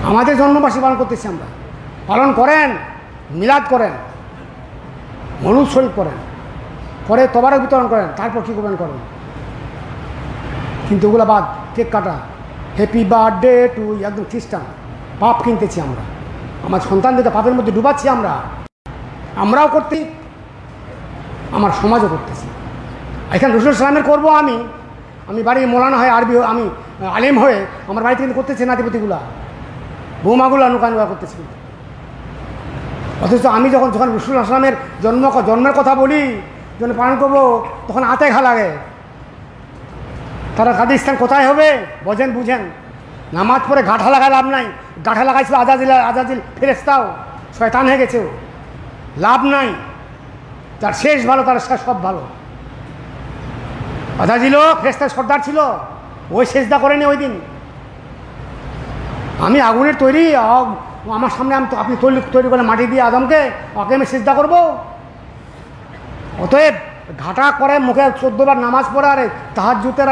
A: আমাদের জন্মবার্ষিকী পালন করতেছি। আমরা পালন করেন, মিলাদ করেন, মৌলুদ শরীফ করেন, পরে তবারক বিতরণ করেন, তারপর কী করবেন করেন। কিন্তু ওগুলো বাদ, কেক কাটা, হ্যাপি বার্থডে টু, একদম খ্রিস্টান। পাপ কিনতেছি আমরা, আমার সন্তানদেরকে পাপের মধ্যে ডুবাচ্ছি। আমরাও করতে, আমার সমাজও করতেছি। এখানে রাসূল সাল্লামের করবো আমি বাড়ি মৌলানা হয়ে, আরবি আমি আলেম হয়ে আমার বাড়িতে কিন্তু করতেছি নাতিপতিগুলা, বৌমাগুলা নুকা করতেছি। অথচ আমি যখন রাসূল সাল্লামের জন্মের কথা বলি, যখন পালন করবো, তখন আতে ঘা লাগে। তারা কাদিস্তান কোথায় হবে বুঝেন, নামাজ পড়ে গাঁঠা লাগায় লাভ নাই। গাঁঠা লাগাইছিল আজাজিল ফেরেস্তাও, শয়তান হয়ে গেছে, লাভ নাই। যার শেষ ভালো তার শেষ সব ভালো। আজাজিল ফেরেস্তার সর্দার ছিল, ওই সেজদা করেনি ওই দিন। আমি আগুনের তৈরি, আমার সামনে আপনি তৈরি করে মাটি দিয়ে আদমকে, ওকে আমি সেজদা করবো? অতএব ঘাটা করে মুখে 14 বার নামাজ পড়ে, আরে তাহাজ্জুদের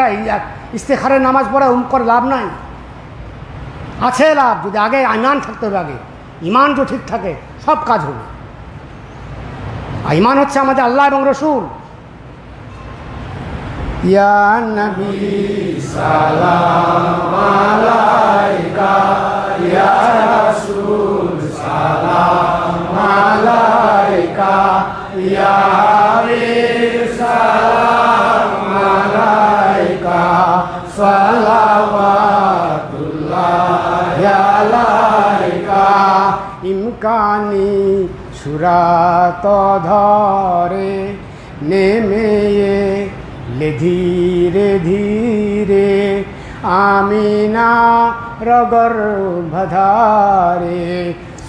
A: ইস্তেখারের নামাজ পড়ে করে লাভ নাই। আছে লাভ, যদি আগে ইমান থাকতে হবে। আগে ইমান তো ঠিক থাকে, সব কাজ হবে। আর ইমান হচ্ছে আমাদের আল্লাহ এবং রসুল। ইয়া নবী সালাম আলাইকা, ইয়া রাসূল সালাম আলাইকা, ইয়া সালাম আলাইকা, সালাওয়াতুল্লাহ আলাইকা। ইমকানি সুরাত ধরে নেমে এলে ধীরে ধীরে, আমিনা গর্ভধারে,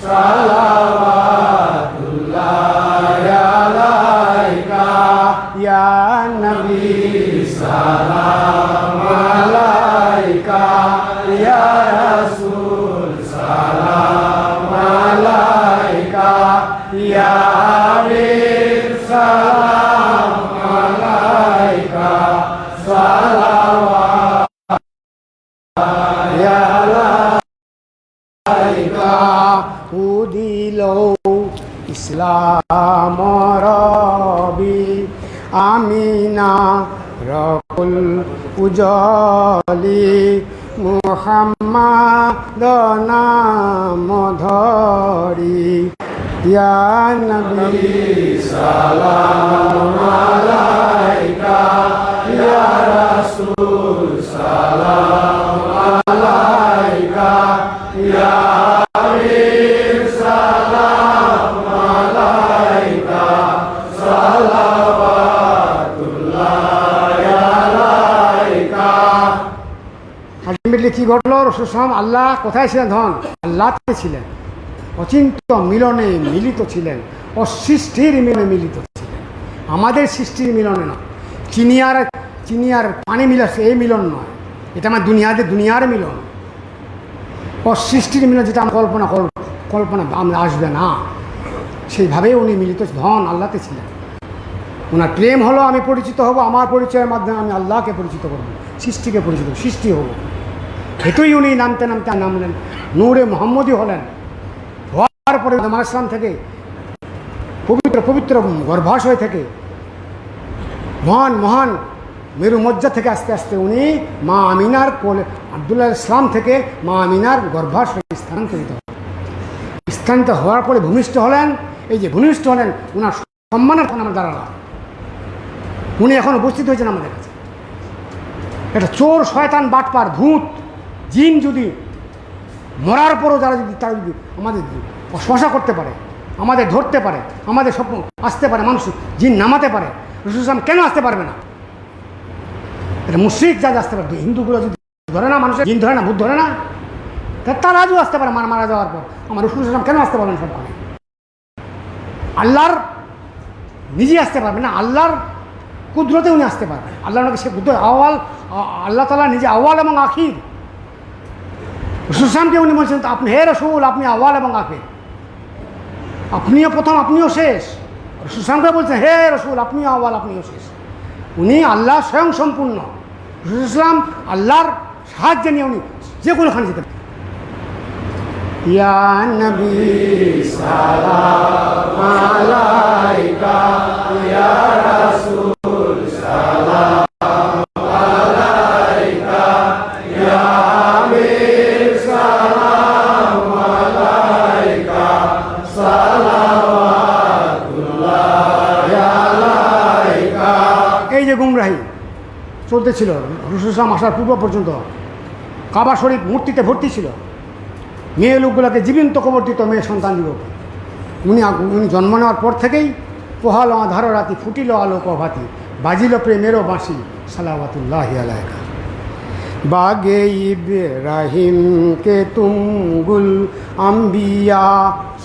A: সালাওয়াতুল্লাহ আলাইকা, ইয়া নবী সালাম আলাইকা, ইয়া রাসূল সালাম আলাইকা, ইয়া সালাম আলাইকা, উদিল ইসলাম রবি, আমিনা রকুল উজলি, মুহাম্মাদ নাম ধরি, ইয়া নবী সালাম আলাইকা, ইয়া রাসূল সালাম আলাইকা, ইয়া কি ঘটলো? রসুল সালাম আল্লাহ কোথায় ছিলেন? ধন আল্লাহতে ছিলেন, অচিন্ত মিলনে মিলিত ছিলেন, অসৃষ্টির মিলনে মিলিত ছিলেন। আমাদের সৃষ্টির মিলনে নয়, চিনি আর পানি মিলাচ্ছে এই মিলন নয়, এটা আমার দুনিয়ার মিলন। অসৃষ্টির মিলন, যেটা আমরা কল্পনা আমরা আসবে না, সেইভাবেই উনি মিলিত ধন আল্লাহতে ছিলেন। ওনার প্রেম হলো আমি পরিচিত হব, আমার পরিচয়ের মাধ্যমে আমি আল্লাহকে পরিচিত করব, সৃষ্টিকে পরিচিত সৃষ্টি হব। হেতুই উনি নামতে নামলেন, নূরে মোহাম্মদী হলেন। হওয়ার পরে ইসলাম থেকে পবিত্র গর্ভাশয় থেকে মহান মেরু মজ্জা থেকে আস্তে আস্তে উনি মা আমিনার কোলে, আব্দুল্লাহ ইসলাম থেকে মা আমিনার গর্ভাশয় স্থানান্তরিত হওয়ার পরে ভূমিষ্ঠ হলেন। এই যে ভূমিষ্ঠ হলেন, ওনার সম্মানের আমার দাঁড়ালাম। উনি এখন উপস্থিত হয়েছেন আমাদের কাছে। এটা চোর, শয়তান, বাটপার, ভূত, জিন যদি মরার পরও তারা যদি আমাদের স্পর্শ করতে পারে, আমাদের ধরতে পারে, আমাদের স্বপ্ন আসতে পারে, মানুষ জিন নামাতে পারে, রাসূল সাল্লাল্লাহু আলাইহি ওয়াসাল্লাম কেন আসতে পারবে না? এটা মুশরিক যা আসতে পারবে। হিন্দুগুলো যদি ধরে না, মানুষের জিন ধরে না, ভূত ধরে না, তারা আজও আসতে পারে মারা যাওয়ার পর। আমার রাসূল সাল্লাল্লাহু আলাইহি ওয়াসাল্লাম কেন আসতে পারবেন? সবখানে আল্লাহর নিজে আসতে পারবে না, আল্লাহর কুদরতে উনি আসতে পারবেন। আল্লাহ ওনাকে সে কুদরত আওয়াল, আল্লাহ তাআলা নিজে আওয়াল এবং আখির। রাসূল সাল্লামকে উনি বলছেন, আপনি হে রাসূল, আপনি আওয়াল এবং আখির, আপনিও প্রথম আপনিও শেষ। রাসূল সাল্লামকে বলছেন, হে রাসূল, আপনিও আওয়াল আপনিও শেষ। উনি আল্লাহ স্বয়ং সম্পূর্ণ। রাসূল সাল্লাম আল্লাহর সাহায্য নিয়ে উনি যে কোনোখানে যেতে পারেন। ইয়া নবী সালাম আলাইকা, ইয়া রাসূল সালাম আলাইকা, ইয়া আমির সালাম আলাইকা, সালাওয়াতুল্লাহ আলাইকা। এই যে গুমরাহি চলতেছিল রাসূল সাল্লাম আসার পূর্ব পর্যন্ত, কাবা শরীফ মূর্তিতে ভর্তি ছিল। মেয়ে লোকগুলোকে জীবন্ত কবর দিত, মেয়ে সন্তান যুবক। উনি জন্ম নেওয়ার পর থেকেই পোহালো আধার রাতি, ফুটিল আলোক ভাতি, বাজিল প্রেমেরও বাঁশি, সালাওয়াতুল্লাহি আলাইকা। बागे इब्राहिम के तुम गुल अम्बिया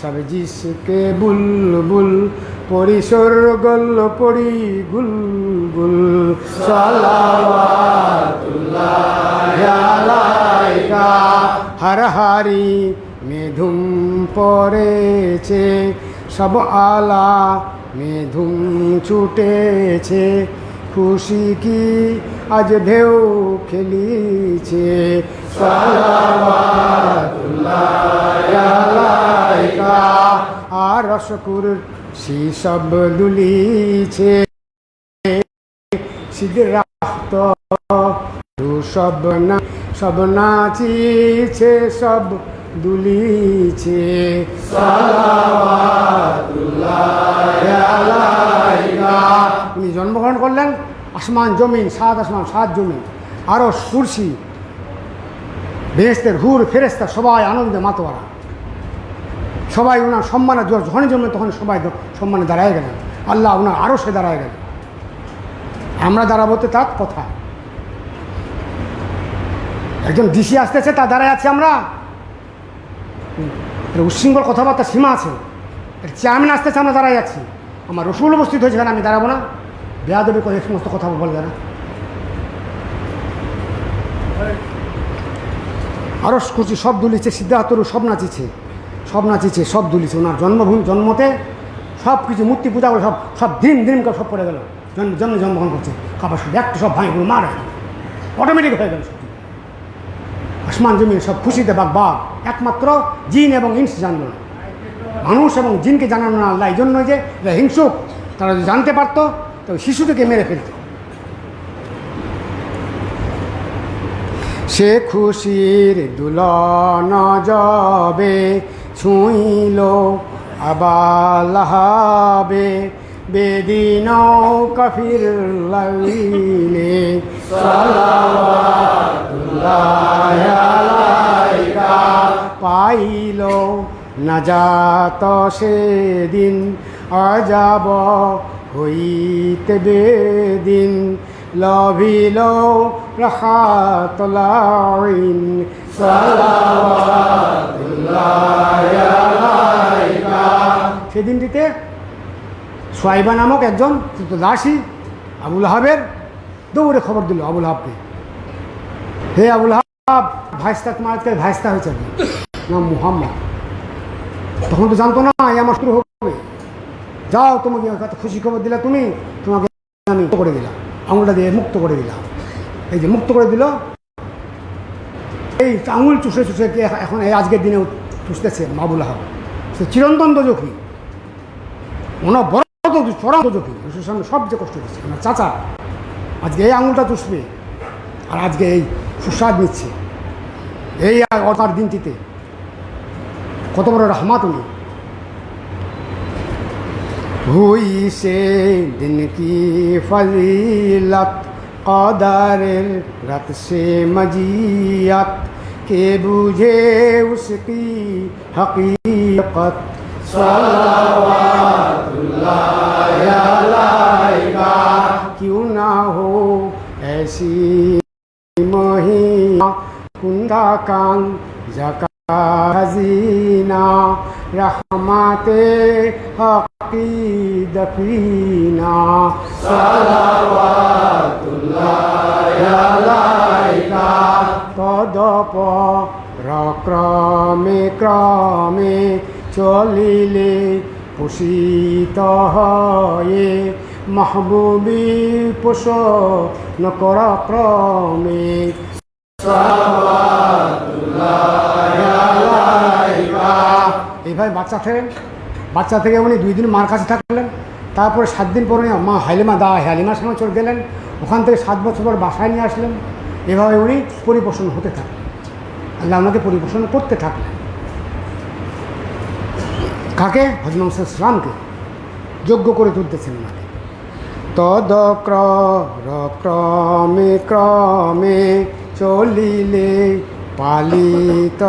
A: सब जिसके बुलबुल परिसर गल पड़ी गुल गुल सलावातुल्लाह आलाइका हर हारी में धूम पड़ेছে सब आला में धूम छूटेছে খুশি কি আজ ঢেউ খেলিছে সালাওয়াতুল্লাহ আলাইকা আর রসকুর সব দুলিছে সিদরাত সব নাচিছে সব দুলিছে সালাওয়াতুল্লাহ আলাইকা উনি জন্মগ্রহণ করলেন আসমান জমিন সাত আসমান সাত জমিন আরও কুরসি বেহেশতের হুর ফেরেশতা সবাই আনন্দে মাতোয়ারা সবাই ওনার সম্মানে যখনই জন্মে তখন সবাই সম্মানে দাঁড়ায় গেলেন আল্লাহ ওনার আরও সে দাঁড়ায় গেলেন আমরা দাঁড়াবোতে তার কথা একজন ডিসি আসতেছে তা দাঁড়ায় আছি আমরা উচ্ছৃঙ্খল কথাবার্তা সীমা আছে চেয়ারম্যান আসতেছে আমরা দাঁড়ায় আছি আমার রসুল উপস্থিত হয়েছে কেন আমি দাঁড়াবো না বেয়াদবি করে এই সমস্ত কথা বলবে না আরও খুশি সব দুলিছে সিদ্ধার্থরু সব নাচিছে সব দুলিছে ওনার জন্মভূমি জন্মতে সব কিছু মূর্তি পূজা করে সব দিন করে সব পড়ে গেল জন্মগ্রহণ করছে খাবার সব একটা সব ভাঙে মারা অটোমেটিক হয়ে গেল সব আসমান জমিন সব খুশিতে বাঘ একমাত্র জিন এবং ইনস জানল না মানুষ এবং জিনকে জানানো না আল্লাহ এই জন্যই যে হিংসুক তারা যদি জানতে পারতো তো শিশুটিকে মেরে ফেলত সে খুশির দুলন যাবে ছুঁইল আবালাহাবে বেদিন কাফির লাইলে সালাওয়াতুল্লাহ আলাইকা পাইল নাজাত সেদিন আজাব হইতে বেদিন লভিল রাহাত লাইন সালাওয়াতুল্লাহ আলাইকা সেদিনটিতে সোয়াইবা নামক একজন দাসী আবুল আহাবের দৌড়ে খবর দিল আবুল আহাবকে হে আবুল আহাব ভাইস্তা তোমার আজকে ভাইস্তা হয়েছে নাম মুহাম্মদ তখন তো জানতো না এই আমার শুরু হবে যাও তোমাকে খুশি খবর দিলা তুমি তোমাকে আমি করে দিলাম আঙুলটা দিয়ে মুক্ত করে দিলাম এই যে মুক্ত করে দিল এই আঙুল চুষে এখন এই আজকের দিনে চুষতেছে আবুল আহাব সে চিরন্তন দোজখী ওনার বড় চরম দোজখী রসুলের সামনে সবচেয়ে কষ্ট দিচ্ছে ওনার চাচা আজকে এই আঙুলটা চুষবে আর আজকে এই সুস্বাদ নিচ্ছে এই অতার দিনটিতে কত বড় রহমত উনি हुई से दिन की फजीलत कदर रत से मजीयत के बुझे उसकी हकीकत सल्लल्लाहु अलैका क्यों ना हो ऐसी महिमा कुंदा कान जका हजीना रहमते हकी दफीना सल्लल्लाहु अलैका तदप ক্রমে চলিলে পোষিত হয়ে মাহবুবী পোষণ করা ক্রমে এইভাবে বাচ্চা থেকে উনি 2 দিন মার কাছে থাকলেন তারপরে 7 দিন পরে মা হালিমার সঙ্গে চলে গেলেন ওখান থেকে 7 বছর পর বাসায় নিয়ে আসলেন এভাবে উনি পরিপোষণ হতে থাকলেন আল্লাহ আমাকে পরিপোষণ করতে থাকলেন কাকে হযরত মুহাম্মদ সাল্লাল্লাহু আলাইহি ওয়াসাল্লামকে যোগ্য করে তুলতেছেন ওনাকে ক্রমে চলিলে পালিত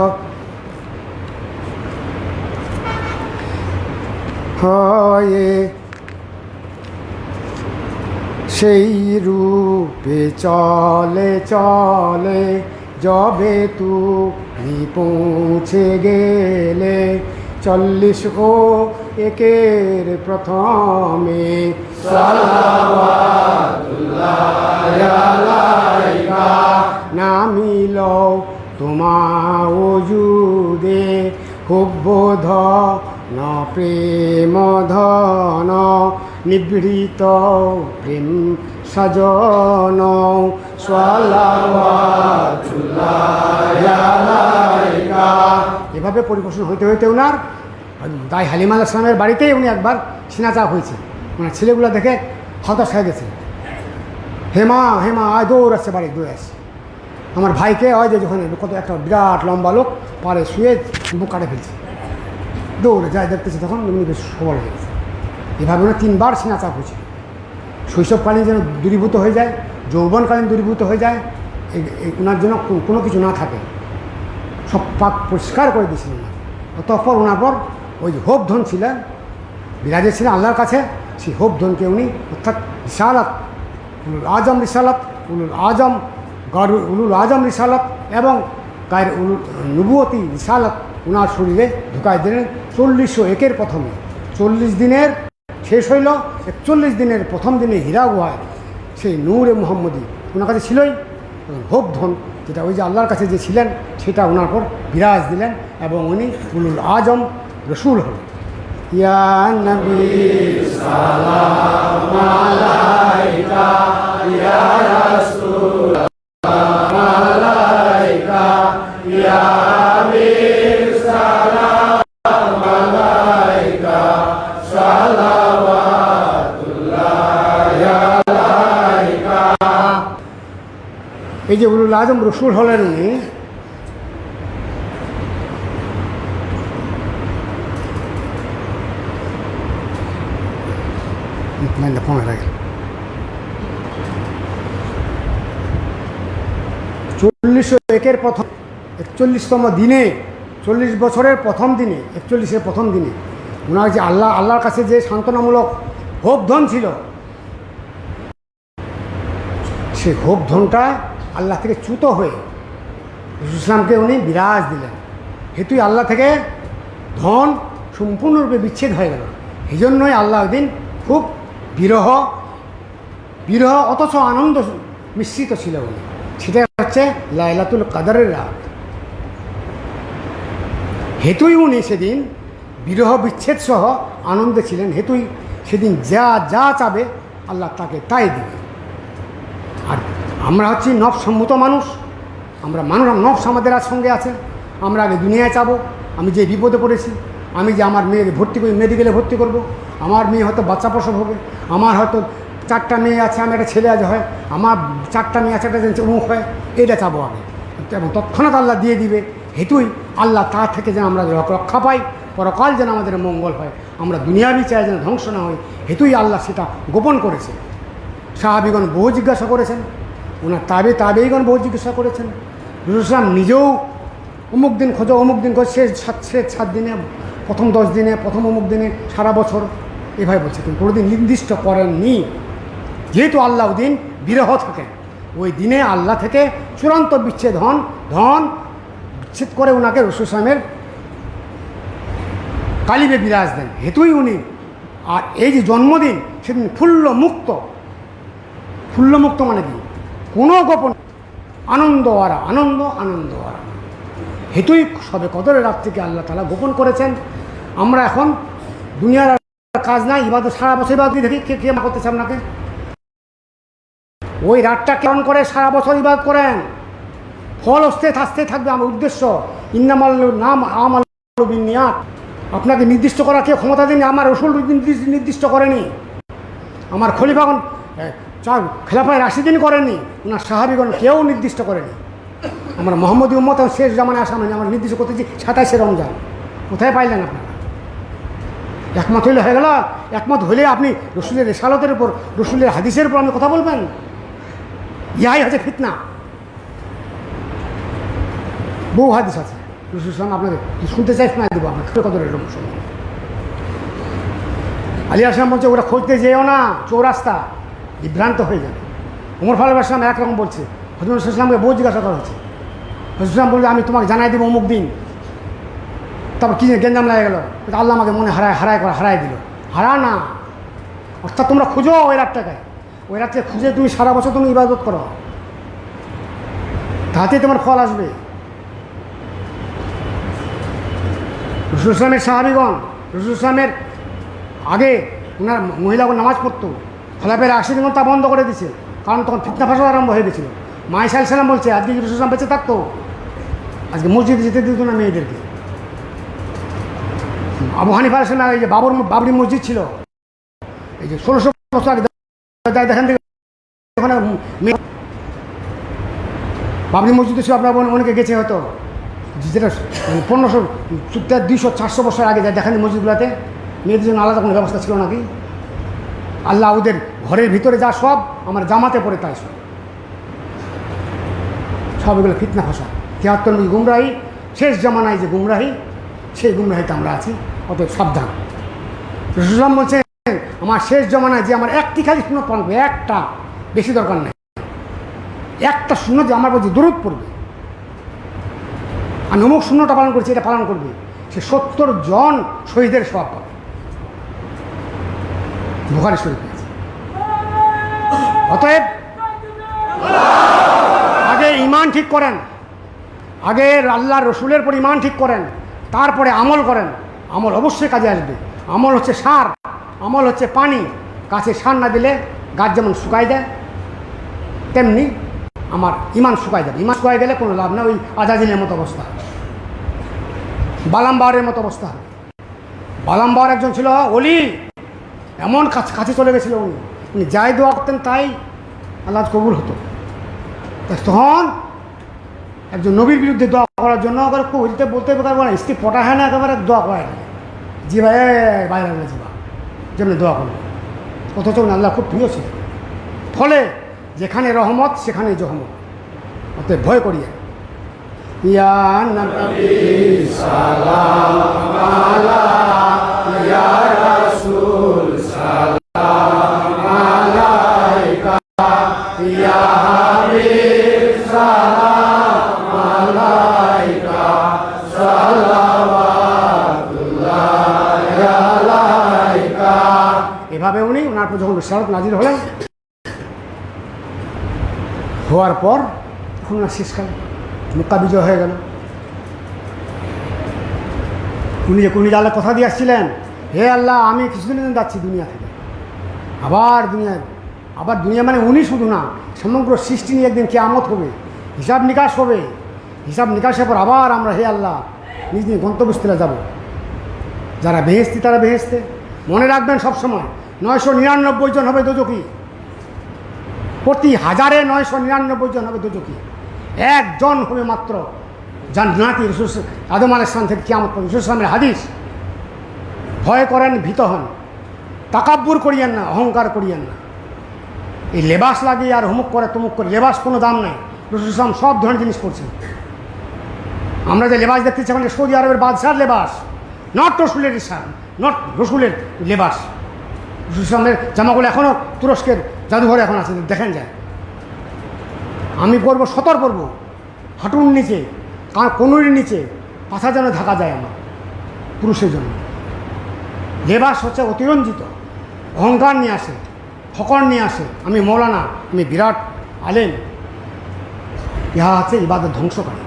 A: হয়ে সেই রূপে চলে চলে যবে তুমি পৌঁছে গেলে 40 ও একের প্রথমে সালাওয়াতুল্লাহ নামিল তোমা ওজুদে হুব্বোধ ন প্রেম ধন নিবৃত প্রেম সজন এভাবে পরিবেশন হইতে হইতে ওনার দাই হালিমা আলাইহিস সালামের বাড়িতেই উনি একবার সিনাচাপ হয়েছে। ওনার ছেলেগুলো দেখে হতাশ হয়ে গেছে। হেমা হেমা আয় দৌড় আসছে, বাড়ি দৌড়ে আসছে। আমার ভাইকে হয় যে যখন কত একটা বিরাট লম্বা লোক পারে শুয়ে বুক কাটে ফেলছে, দৌড়ে যায় দেখতেছে, তখন উনি বেশ সবল হয়ে গেছে। এভাবে ওনার 3 বার সিনাচাপ হয়েছে। শৈশবকালীন যেন দূরীভূত হয়ে যায়, যৌবনকালীন দূরীভূত হয়ে যায়, ওনার জন্য কোনো কিছু না থাকে, সব পাক পরিষ্কার করে দিয়েছিলেন ওনার। অতঃপর ওনার পর ওই যে হোপ ধন ছিলেন, বিরাজে ছিলেন আল্লাহর কাছে, সেই হোপ ধনকে উনি অর্থাৎ রিসালাত, উলুল আজম রিসালাত, উলুল আজম উলুল আজম রিসালাত এবং গায়ের উলুল নবুয়তি রিসালাত ওনার শরীরে ঢুকাই দিলেন 4001 প্রথমে। 40 দিনের শেষ হইল, 41 দিনের প্রথম দিনে হীরা গুহায় সেই নূরে মুহাম্মদী ওনার কাছে ছিলই। হোপ ধন যেটা ওই যে আল্লাহর কাছে যে ছিলেন সেটা ওনার পর বিরাজ দিলেন এবং উনি উলুল আজম রসুল হল। ইয়া নবী সালাম আলাইকা ইয়া রাসূল আলাইকা ইয়া আমির সালাম আলাইকা সালাওয়াতুল্লাহ আলাইকা। এই যে উলুল আজম রসুল হলেন উনি, ফোনে লাগে 4001 প্রথম 41তম দিনে, 40 বছরের প্রথম দিনে, 41-এর প্রথম দিনে ওনার যে আল্লাহর কাছে যে সান্ত্বনামূলক হোপ ধন ছিল, সেই হোপ ধনটা আল্লাহ থেকে চ্যুত হয়ে ইসলামকে উনি বিরাজ দিলেন। হেতুই আল্লাহ থেকে ধন সম্পূর্ণরূপে বিচ্ছেদ হয়ে গেল। এই জন্যই আল্লাহ একদিন খুব বিরহ অথচ আনন্দ মিশ্রিত ছিল উনি। সেটা হচ্ছে লাইলাতুল কদরের রাত। হেতুই উনি সেদিন বিরহ বিচ্ছেদ সহ আনন্দে ছিলেন। হেতুই সেদিন যা যা চাবে আল্লাহ তাকে তাই দিবে। আর আমরা হচ্ছি নফসম্মত মানুষ, আমরা নফস আমাদের সঙ্গে আছে। আমরা আগে দুনিয়ায় চাবো, আমি যে বিপদে পড়েছি, আমি যে আমার মেয়েকে ভর্তি করি, মেডিকেলে ভর্তি করব, আমার মেয়ে হয়তো বাচ্চা প্রসব হবে, আমার হয়তো 4টা মেয়ে আছে, আমি একটা ছেলে আজ হয়, আমার 4টা মেয়ে আছে, একটা অমুক হয়, এটা চাবো আগে এবং তৎক্ষণাৎ আল্লাহ দিয়ে দিবে। হেতুই আল্লাহ তা থেকে যেন আমরা রক্ষা পাই, পরকাল যেন আমাদের মঙ্গল হয়, আমরা দুনিয়াবি চাই যেন ধ্বংস না হয়, হেতুই আল্লাহ সেটা গোপন করেছে। সাহাবীগণ বহু জিজ্ঞাসা করেছেন, ওনার তাবেঈগণ বহু জিজ্ঞাসা করেছেন। রাসূল সাল্লাল্লাহু আলাইহি ওয়াসাল্লাম নিজেও অমুক দিন খোঁজো, অমুক দিন খোঁজ, শেষ 7 দিনে, প্রথম 10 দিনে, প্রথম অমুক দিনে, সারা বছর এভাবে বলছে, কিন্তু কোনোদিন নির্দিষ্ট করেননি। যেহেতু আল্লাহ দিন বিরহ থাকেন, ওই দিনে আল্লাহ থেকে চূড়ান্ত বিচ্ছেদ ধন বিচ্ছেদ করে ওনাকে রাসূল সাল্লাল্লাহু আলাইহি ওয়াসাল্লামের কালিবে বিরাজ দেন। হেতুই উনি, আর এই যে জন্মদিন সেদিন ফুল্লমুক্ত মানে কি, কোনো গোপন আনন্দ আরা। হেতুই সবে কদরের রাত থেকে আল্লাহ তাআলা গোপন করেছেন। আমরা এখন দুনিয়ার কাজ নাই, ইবাদত সারা বছর ইবাদত দেখি, কে করতেছে আপনাকে? ওই রাতটা কেমন করে সারা বছর ইবাদত করেন, ফল আসতে থাকবে। আমার উদ্দেশ্য ইন্নামাল নাম আমাল বিনিয়াত, আপনাকে নির্দিষ্ট করার কেউ ক্ষমতা দেয়নি, আমার রাসূল নির্দিষ্ট করেনি, আমার খলিফাগণ খেলাফায়ে রাশিদিন করেনি, ওনার সাহাবীগণ কেউ নির্দিষ্ট করেনি। আমরা মুহাম্মদী উম্মত শেষ জামানে আসা মানে আমরা নির্দিষ্ট করতেছি 27শে রমজান। কোথায় পাইলেন আপনারা? একমত হইলে হয়ে গেল। একমত হইলে আপনি রাসূলের রিসালাতের উপর, রাসূলের হাদিসের উপর আপনি কথা বলবেন। ইহাই হচ্ছে ফিতনা। বহু হাদিস আছে, রাসূল সাল্লাল্লাহু আলাইহি ওয়াসাল্লাম আপনাদের শুনতে চাই, শোনায় দেবো আপনার কদরের সময়। আলী আসলাম বলছে ওরা খুঁজতে যেও না, চৌরাস্তা বিভ্রান্ত হয়ে যাবে। ওমর ফারুক ইসলাম একরকম বলছে, হযরত ইসলামকে বহু জিজ্ঞাসা করা হয়েছে, হযরত ইসলাম বললে আমি তোমাকে জানাই দেবো অমুক দিন। তারপর কী গেঞ্জাম লাগে গেল, আল্লাহ আমাকে মনে হারাই দিল। হারা না, অর্থাৎ তোমরা খুঁজো ওই রাতটাকে, ওই রাতকে খুঁজে তুমি সারা বছর তুমি ইবাদত করো, তাতেই তোমার ফল আসবে। রসুল ইসলামের সাহাবীগণ, রসুল ইসলামের আগে ওনার মহিলাগণ নামাজ পড়তো, খোলাফের রাশিদগণ তা বন্ধ করে দিছে, কারণ তখন ফিতনা ফাসাদ আরম্ভ হয়ে গেছিলো। মা ঈসা আলাইহিস সালাম বলছে আজকে রসুল ইসলাম বেঁচে থাকতো আজকে মসজিদে যেতে দিত না মেয়েদেরকে। আবু হানিফা রাহিমাহুল্লাহ এই যে বাবরি মসজিদ ছিল, এই যে 1600 বছর আগে দেখেন থেকে ওখানে বাবরি মসজিদে ছিল, আপনার অনেকে গেছে হয়তো, যেটা 1500 200 400 বছর আগে যায় দেখেন মসজিদগুলোতে মেয়েদের জন্য আলাদা কোনো ব্যবস্থা ছিল নাকি? আল্লাহ ওদের ঘরের ভিতরে যা সব আমার জামাতে পড়ে তাই সব এগুলো ফিতনা ফাসাদ, 73 গুমরাহি, শেষ জামানায় যে গুমরাহি, সেই গুমরাহিতে আমরা আছি, অতএব সাবধান। রাসূল সাল্লাল্লাহু বলছেন আমার শেষ জামানায় যে আমার একটি খালি সুন্নত পালন করবে, একটা, বেশি দরকার নেই, একটা সুন্নত যে আমার প্রতি দরুদ পড়বে, আমি অমুক শূন্যটা পালন করছি, এটা পালন করবে, সে 70 জন শহীদের সওয়াব পাবে। বুখারী শরীফে আছে। অতএব আগে ঈমান ঠিক করেন, আগে আল্লাহর রসুলের পর ঈমান ঠিক করেন, তারপরে আমল করেন। আমল অবশ্যই কাজে আসবে। আমল হচ্ছে সার, আমল হচ্ছে পানি, গাছে সার না দিলে গাছ যেমন শুকায় দেয়, তেমনি আমার ঈমান শুকায় যাবে। ঈমান শুকায় গেলে কোনো লাভ না, ওই আজাজিলের মতো অবস্থা, বালাম বাওয়ারের মতো অবস্থা। বালাম বাওয়ার একজন ছিল ওলি, এমন কাছে চলে গেছিল উনি যাই দোয়া করতেন তাই আল্লাহ কবুল হতো। তখন একজন নবীর বিরুদ্ধে দোয়া করার জন্য ওইতে বলতে পারবো না, স্ত্রী পটা হয় না, একেবারে দোয়া করে জি ভাই বাইরে লাগলে জি বা যেমনি দোয়া করবো, অথচ আল্লাহ খুব প্রিয় ছিল। ফলে যেখানে রহমত সেখানে জহমত, অতএব ভয় করিয়ে ইয়া নবী সালাম আলাইকা ইয়া রাসূল সালাম আলাইকা ইয়া হাবিব সালাম আলাইকা সালাওয়াতুল্লাহি আলাইকা। এভাবে উনি ওনার উপর যখন রিসালাত নাজিল হলেন, হওয়ার পর তখন ওনার শেষকাল মক্কা বিজয় হয়ে গেল। উনি আল্লাহ কথা দিয়ে আসছিলেন, হে আল্লাহ আমি কিছুদিনের জন্য যাচ্ছি দুনিয়া থেকে, আবার দুনিয়া মানে উনি শুধু না, সমগ্র সৃষ্টি নিয়ে একদিন কিয়ামত হবে, হিসাব নিকাশ হবে, হিসাব নিকাশের পর আবার আমরা হে আল্লাহ নিজ নিজ গন্তব্যস্থলে যাব। যারা বেহেশতি তারা বেহেশতে, মনে রাখবেন সবসময় 999 জন হবে দোজখী, প্রতি 1000-এ 999 জন হবে দোজখী, একজন হবে মাত্র জান্নাতি। রাসূল আদম আলাইহিস সালাম থেকে কিয়ামত পর্যন্ত রাসূল সাল্লাল্লাহু আলাইহি হাদিস। ভয় করেন, ভীত হন, তাকাব্বুর করিয়েন না, অহংকার করিয়েন না। এই লেবাস লাগিয়ে আর হুমুক করে তুমুক করে, লেবাস কোনো দাম নেই। রাসূল সাল্লাল্লাহু সব ধরনের জিনিস করছেন। আমরা যে লেবাস দেখতেছি এখন সৌদি আরবের বাদশার লেবাস, নট রসুলের ইসান, নট রসুলের লেবাস। রাসূল সাল্লাল্লাহু জামাগুলো এখনও তুরস্কের জাদুঘরে এখন আছে, দেখেন যায়। আমি পরবো সতর পরবো, হাঁটুর নিচে, কনুরির নিচে পাথা যেন ঢাকা যায় আমার পুরুষের জন্য। লেবাস হচ্ছে অতিরঞ্জিত, অহংকার নিয়ে আসে, ফকর নিয়ে আসে, আমি মৌলানা, আমি বিরাট আলেম, ইহা হচ্ছে ইবাদত ধ্বংসকারী।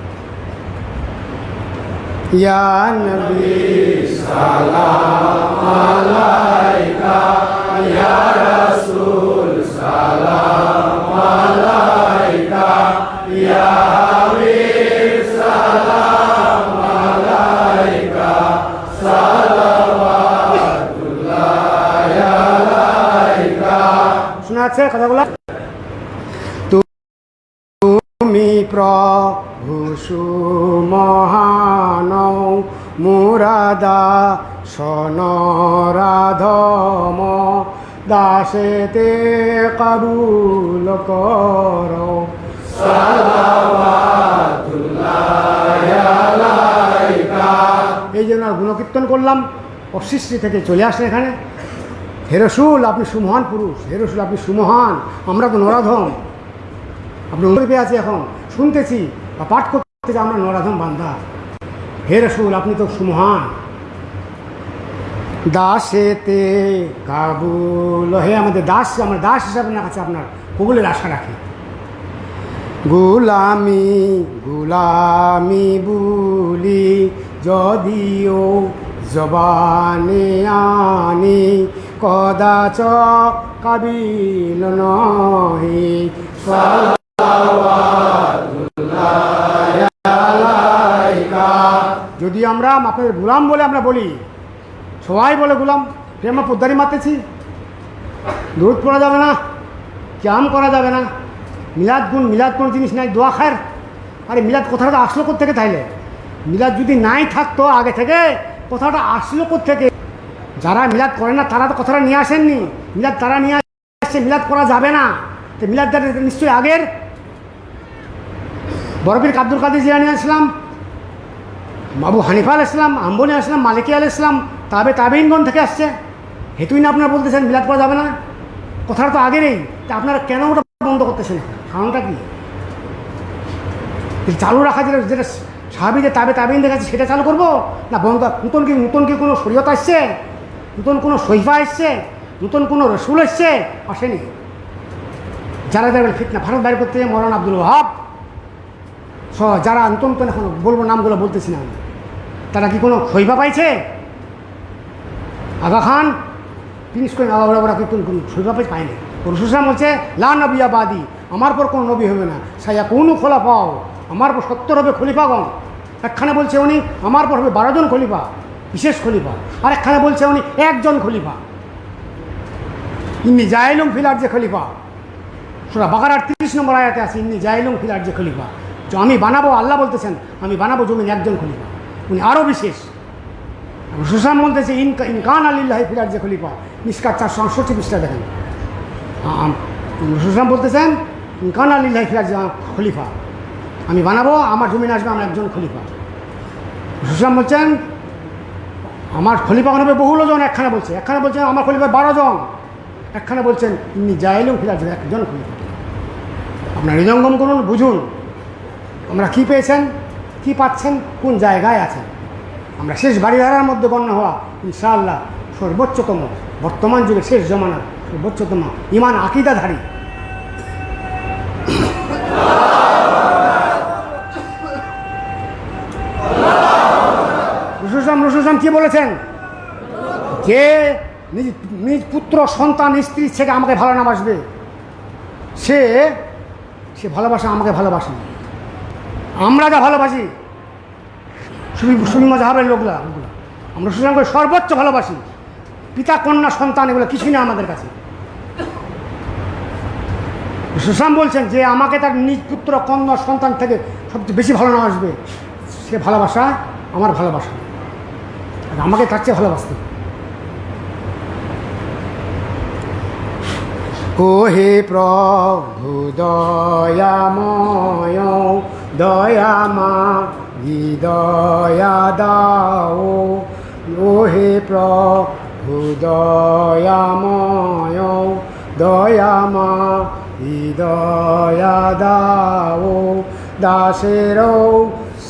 A: ইয়া নবী সালাম আলাইকা ইয়া রাসূল সালাম আলাইকা ইয়া হাবিব সালাম আলাইকা সালাওয়াতুল্লাহি আলাইকা। শোনা আছে কথাগুলো? তুমি প্রভু সুমহান মুরাদা সনরাধম দাসেতে কবুল কর সালাওয়াতুল্লাহি আলাইকা। এই জন্য গুণকীর্তন করলাম, অসৃষ্টি থেকে চলে আসলে এখানে হে রসুল আপনি সুমহান পুরুষ, হে রসুল আপনি সুমহান, আমরা তো নরাধম। আপনি অনুরূপে আছে এখন শুনতেছি বা পাঠ করতেছি আমরা নরাধম বান্দা। হে রসুল আপনি তো সুমহান। দাসেতে কাবুল, হে আমাদের দাস, আমরা দাস হিসাবে আপনার কাছে আপনার কবুলের আশা রাখি। গুলামি গুলামি বুলি যদিও জবানে আনি কদাচ কাবিল নহি যদি আমরা আপনাদের গুলাম বলে আমরা বলি, সবাই বলে গুলাম, প্রেমা পোদ্দারি মারতেছি, দুধ পড়া যাবে না, ক্যাম করা যাবে না, মিলাদ গুণ মিলাদ কোনো জিনিস নাই, দোয়া খায়ের। আরে মিলাদ কথাটা আসলো কোত্থেকে? তাইলে মিলাদ যদি নাই থাকতো আগে থেকে, কথাটা আসলো কোত্থেকে? যারা মিলাদ করে না তারা তো কথাটা নিয়ে আসেননি, মিলাদ তারা নিয়ে আসছে। মিলাদ করা যাবে না, তো মিলাদ নিশ্চয়ই আগের। বরফির আব্দুল কাদের জিলানী আসলাম, আবু হানিফা আল ইসলাম, আম্বনী আসলাম, মালিকি আল ইসলাম, তাবেইনগণ থেকে আসছে। হেতুই না আপনারা বলতেছেন মিলাদ করা যাবে না, কথাটা তো আগেরই। তা আপনারা কেন ওটা বন্ধ করতেছেন? কারণটা কি? চালু রাখা যেটা সাহাবীদের তাবেইন দেখাচ্ছে সেটা চালু করবো না বন্ধ? নতুন কি কোনো শরীয়ত আসছে? নতুন কোনো সহিফা এসছে? নতুন কোনো রসুল এসছে? আসেনি। যারা যারা ফিতনা ভারত বাইর করতে মৌলানা আব্দুল ওয়াহাব যারা নতুন এখন বলবো নামগুলো বলতেছি না, তারা কি কোনো সহিফা পাইছে? আগা খান প্রিন্স করেন ওরা কি কোনো সহিফা পায়নি। রসুল বলছে লা নবিয়া বাদি, আমার পর কোনো নবী হবে না, সাইয়া কোনো খোলা পাও, আমার পর 70 হবে খলিফাগণ। একখানে বলছে উনি আমার পর হবে 12 জন খলিফা, বিশেষ খলিফা। আর একখানে বলছে উনি একজন খলিফা, ইন্নি জাইলুম ফিলার যে খলিফা। সূরা বাকারার 30 নম্বর আয়াতে আছে ইন্নি জাইলুম ফিলার যে খলিফা। তো আমি বানাবো, আল্লাহ বলতেছেন আমি বানাবো জমিন একজন খলিফা, উনি আরও বিশেষ। সুসাম বলতেছে ইনকান আলিল্লাহ ফিলার যে খলিফা, মিসকাত 468 পৃষ্ঠা দেখেন। সুসাম বলতেছেন ইনকান আলিল্লাহ ফিলার যে খলিফা, আমি বানাবো, আমার জমিন আসবে আমার একজন খলিফা। সুসাম বলছেন আমার খলিফা হবে বহুল জন, একখানে বলছেন আমার খলিফা 12 জন, একখানে বলছেন ইন্নি জাইলুম ফিলার যে একজন খলিফা। আপনার হৃদয়ঙ্গম করুন, বুঝুন আমরা কী পেয়েছেন, কী পাচ্ছেন, কোন জায়গায় আছেন। আমরা শেষ বাড়িধারার মধ্যে গণ্য হওয়া ইনশাআল্লাহ সর্বোচ্চতম, বর্তমান যুগে শেষ জমানার সর্বোচ্চতম ইমান আকিদাধারী। রসুলাম কি বলেছেন? যে নিজ পুত্র সন্তান স্ত্রীর থেকে আমাকে ভালো না বাসবে, সে ভালোবাসা আমাকে ভালোবাসে না। আমরা যা ভালোবাসি সুফি মাযহাবের লোকরা, আমরা রসুলামকে সর্বোচ্চ ভালোবাসি। পিতা কন্যা সন্তান এগুলো কিছুই না আমাদের কাছে। রসুলাম বলছেন যে আমাকে তার নিজ পুত্র কন্যা সন্তান থেকে সবচেয়ে বেশি ভালো না আসবে, সে ভালোবাসা আমার ভালোবাসা, আর আমাকে তার চেয়ে ভালোবাসতে। ও হে প্রভু দয়াময়, দয়ামা হৃদয়া দাও, ও হে প্রভু দয়াময়, দয়ামা হৃদয়া দাও, দাসেরও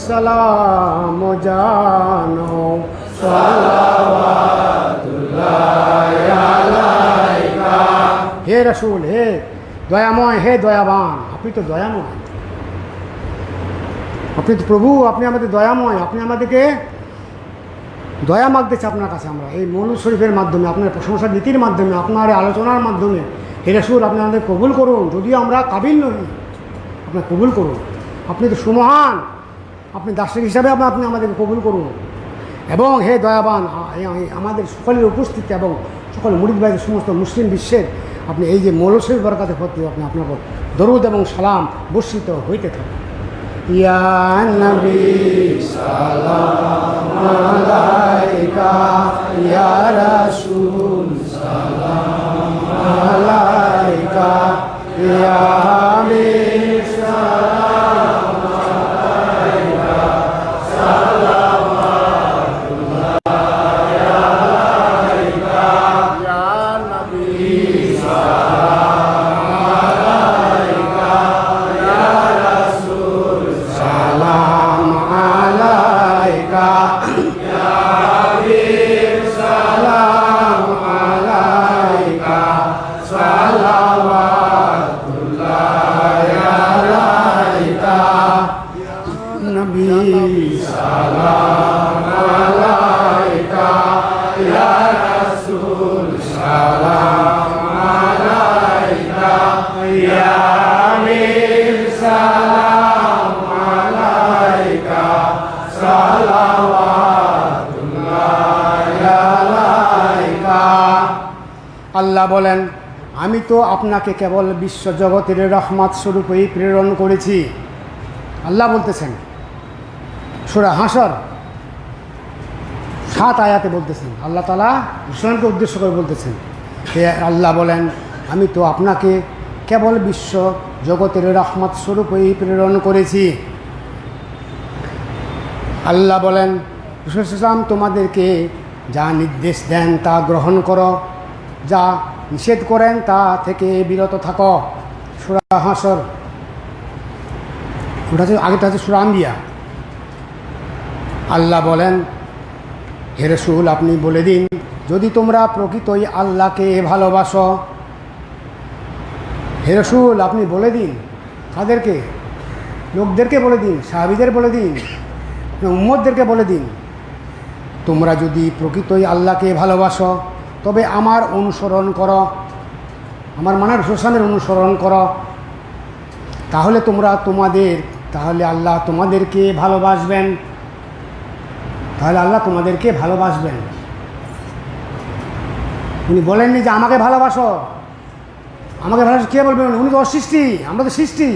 A: সালাম জানো, সালাওয়াতুল্লাহি আলাইকা। হে রসুল, হে দয়াময়, হে দয়াবান, আপনি তো দয়াময়, আপনি তো প্রভু, আপনি আমাদের দয়াময়, আপনি আমাদেরকে দয়া মাগতেছে আপনার কাছে। আমরা এই মৌলুদ শরীফের মাধ্যমে, আপনার প্রশংসা নীতির মাধ্যমে, আপনার আলোচনার মাধ্যমে হে রসুল আপনি আমাদের কবুল করুন। যদিও আমরা কাবিল নই, আপনি কবুল করুন। আপনি তো সুমহান, আপনি দার্শনিক হিসাবে আপনি আমাদেরকে কবুল করুন। এবং হে দয়াবান, আমাদের সকলের উপস্থিতি এবং সকল মুরিদ ভাইদের সমস্ত মুসলিম বিশ্বের আপনি এই যে মৌলুদ শরীফ বরকাতে ভর্তি, আপনি আপনার দরুদ এবং সালাম বর্ষিত হইতে থাকুন। ইয়া নবী সালাম আলাইকা, ইয়া রাসূল সালাম আলাইকা, ইয়া হাবিব সালাম আলাইকা, সালাওয়াতুল্লাহি আলাইকা, ইয়া বলেন, আমি তো আপনাকে কেবল বিশ্বজগতের রহমত স্বরূপেই প্রেরণ করেছি। আল্লাহ বলতেছেন সূরা হাসর 7 আয়াতে বলতেছেন, আল্লাহ তাআলা মুসলমানকে উদ্দেশ্য করে বলতেছেন, হে আল্লাহ বলেন, আমি তো আপনাকে কেবল বিশ্ব জগতের রহমত স্বরূপেই প্রেরণ করেছি। আল্লাহ বলেন, রাসূল সাল্লাল্লাহু আলাইহি ওয়াসাল্লাম তোমাদেরকে যা নির্দেশ দেন তা গ্রহণ করো, যা নিষেধ করেন তা থেকে বিরত থাকো। সূরা হাসর, ওটা হচ্ছে আগেটা হচ্ছে সূরা আম্বিয়া। আল্লাহ বলেন, হে রাসূল আপনি বলে দিন, যদি তোমরা প্রকৃতই আল্লাহকে ভালোবাসো। হে রাসূল আপনি বলে দিন, কাদেরকে? লোকদেরকে বলে দিন, সাহাবীদের বলে দিন, উম্মতদেরকে বলে দিন, তোমরা যদি প্রকৃতই আল্লাহকে ভালোবাসো তবে আমার অনুসরণ করো, আমার মানে রাসূল সাল্লাল্লাহু আলাইহি ওয়াসাল্লামের অনুসরণ করো, তাহলে আল্লাহ তোমাদেরকে ভালোবাসবেন, তাহলে আল্লাহ তোমাদেরকে ভালোবাসবেন। উনি বলেননি যে আমাকে ভালোবাসো, আমাকে ভালোবাসো কে বলবেন? উনি তো অসৃষ্টি, আমরা তো সৃষ্টি,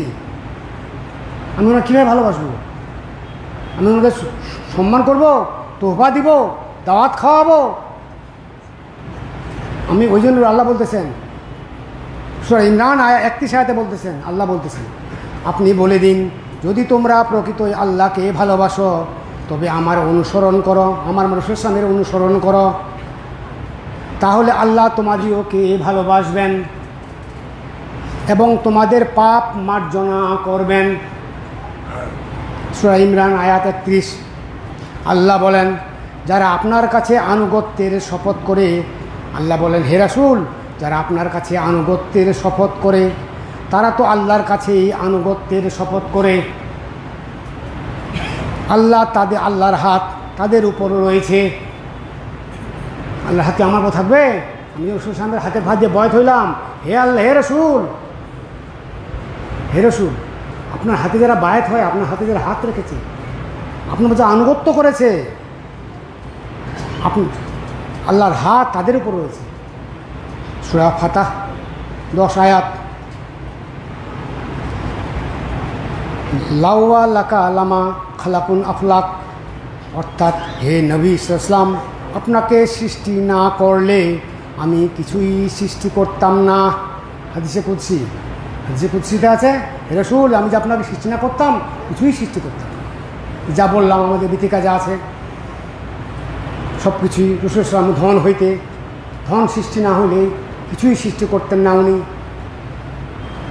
A: আমি ওনার কীভাবে ভালোবাসবো? আমি ওনাকে সম্মান করব, তোহফা দিব, দাওয়াত খাওয়াবো? আমি ওই জন্য আল্লাহ বলতেছেন সূরা ইমরান 31 আয়াতে বলতেছেন, আল্লাহ বলতেছেন, আপনি বলে দিন, যদি তোমরা প্রকৃতই আল্লাহকে ভালোবাসো তবে আমার অনুসরণ করো, আমার রাসূল সাল্লাল্লাহু অনুসরণ করো, তাহলে আল্লাহ তোমাদেরকে ভালোবাসবেন এবং তোমাদের পাপ মার্জনা করবেন। সূরা ইমরান আয়াত 31। আল্লাহ বলেন, যারা আপনার কাছে আনুগত্যের শপথ করে, আল্লাহ বলেন হে রাসূল, যারা আপনার কাছে আনুগত্যের শপথ করে তারা তো আল্লাহর কাছেই আনুগত্যের শপথ করে। আল্লাহর হাত তাদের উপর রয়েছে। আল্লাহর হাতে আমার কথা থাকবে? আমি রাসূল সাহেবের হাতের ভাত দিয়ে বয়স হইলাম, হে আল্লাহ, হে রাসূল, হে রাসূল, আপনার হাতে যারা বায়াত হয়, আপনার হাতে যারা হাত রেখেছে, আপনার মধ্যে আনুগত্য করেছে, আপনি আল্লাহর হাত তাদের উপর রয়েছে। সূরা ফাতাহ 10 আয়াত। লাউয়া লাকা লামা খালাকুন আফলাক, অর্থাৎ হে নবী সাল্লাল্লাহু আলাইহি ওয়াসাল্লাম, আপনাকে সৃষ্টি না করলে আমি কিছুই সৃষ্টি করতাম না। হাদিসে কুদসিতে আছে, হে রাসূল, আমি যে আপনাকে সৃষ্টি না করতাম, কিছুই সৃষ্টি করতাম না। যা বললাম আমাদের বিতিকা যা আছে সব কিছুই রাসূল সাল্লাল্লাহু আলাইহি ওয়াসাল্লাম ধন হইতে, ধন সৃষ্টি না হলে কিছুই সৃষ্টি করতেন না উনি।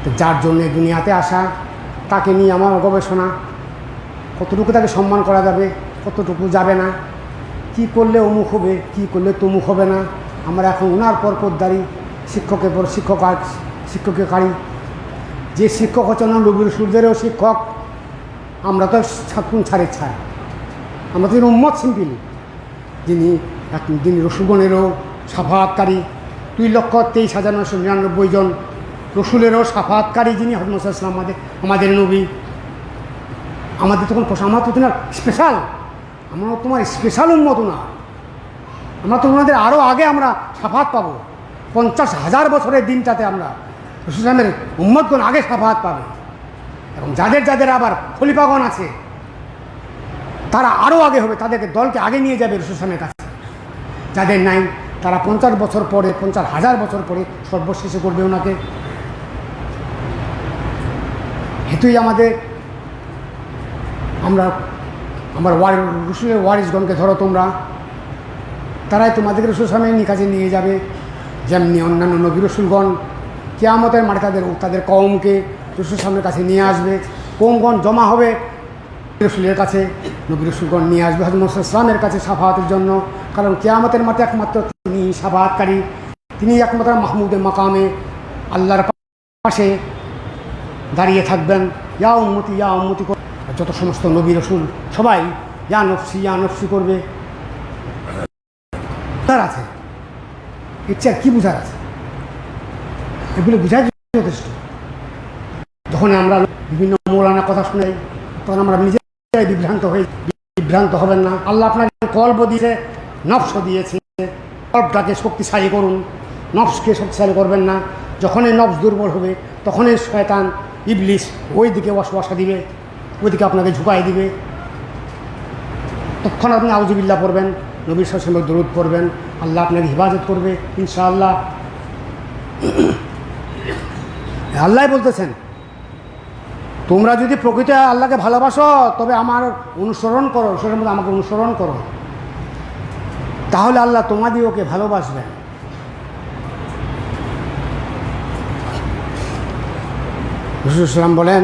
A: তো যার জন্যে দুনিয়াতে আসা, তাকে নিয়ে আমার গবেষণা, কতটুকু তাকে সম্মান করা যাবে, কতটুকু যাবে না, কি করলে অমুক হবে, কি করলে তমুক হবে না। আমরা এখন ওনার পর পদ্মারি, শিক্ষকের পর শিক্ষকের কারি। যে শিক্ষক হচ্ছেন নবী রাসূলদেরও শিক্ষক, আমরা তো ছাড়ের ছাড়, আমরা তো উম্মত সিম্পল, যিনি রসুলগণেরও সাফায়াতকারী, 2,23,999 জন রসুলেরও সাফায়াতকারী, যিনি হযরত মুহাম্মদ সাল্লাল্লাহু আলাইহি ওয়াসাল্লাম আমাদের নবী। আমাদের তখন আমরা তো তোমার স্পেশাল, আমরা তোমার স্পেশাল উম্মত না, আমরা তো ওনাদের আরও আগে আমরা সাফায়াত পাবো। 50,000 বছরের দিনটাতে আমরা রাসূল সাল্লাল্লাহু আলাইহি ওয়াসাল্লামের উম্মতগণ আগে সাফায়াত পাবে, এবং যাদের আবার খলিফাগণ আছে তারা আরও আগে হবে, তাদেরকে দলকে আগে নিয়ে যাবে রাসূল সাল্লাল্লাহু আলাইহি ওয়াসাল্লামের কাছে। যাদের নাই তারা 50 বছর পরে, 50,000 বছর পরে সর্বশেষে করবে ওনাকে। হেতুই আমার রসুলের ওয়ারিসগণকে ধরো তোমরা, তারাই তোমাদেরকে রাসূল সাল্লাল্লাহু আলাইহি ওয়াসাল্লামের কাছে নিয়ে যাবে। যেমনি অন্যান্য নবী রাসূলগণ কিয়ামতের মাঠে তাদের কওমকে রাসূল সাল্লাল্লাহু আলাইহি ওয়াসাল্লামের কাছে নিয়ে আসবে, কওমগণ জমা হবে রসুলের কাছে, নবী রাসূলগণ নিয়ে আসবে হযরত মুহাম্মদ সাল্লাল্লাহু আলাইহি ওয়াসাল্লামের কাছে সাফায়াতের জন্য। কারণ কিয়ামতের মাঠে একমাত্র তিনি সাফায়াতকারী, তিনি একমাত্র মাহমুদে মাকামে আল্লাহর পাশে দাঁড়িয়ে থাকবেন। ইয়া উম্মতি ইয়া উম্মতি, যত সমস্ত নবী রাসূল সবাই ইয়া নফসি করবে। বুঝার আছে, ইচ্ছা কি বুঝার আছে, এগুলো বুঝাই যথেষ্ট। যখন আমরা বিভিন্ন মৌলানা কথা শুনাই, তখন আমরা নিজেরাই বিভ্রান্ত হবেন না। আল্লাহ আপনাকে কলব দিয়েছে, নফস দিয়েছে, কলবটাকে শক্তিশালী করুন, নফসকে শক্তিশালী করবেন না। যখনই নফস দুর্বল হবে তখনই শয়তান ইবলিস ওই দিকে ওয়াসওয়াসা দিবে, ওইদিকে আপনাকে ঝুঁকাই দিবে। তখন আপনি আউযুবিল্লাহ পড়বেন, নবীর সাল্লাল্লাহু আলাইহি ওয়াসাল্লাম দরুদ পড়বেন, আল্লাহ আপনাকে হিফাজত করবে ইনশাআল্লাহ। আল্লাহ বলতেছেন, তোমরা যদি প্রকৃত আল্লাহকে ভালোবাসো তবে আমার অনুসরণ করো, সেটার মধ্যে আমাকে অনুসরণ করো, তাহলে আল্লাহ তোমাদিওকে ভালোবাসবেন। রাসূল সাল্লাল্লাহু আলাইহি ওয়াসাল্লাম বলেন,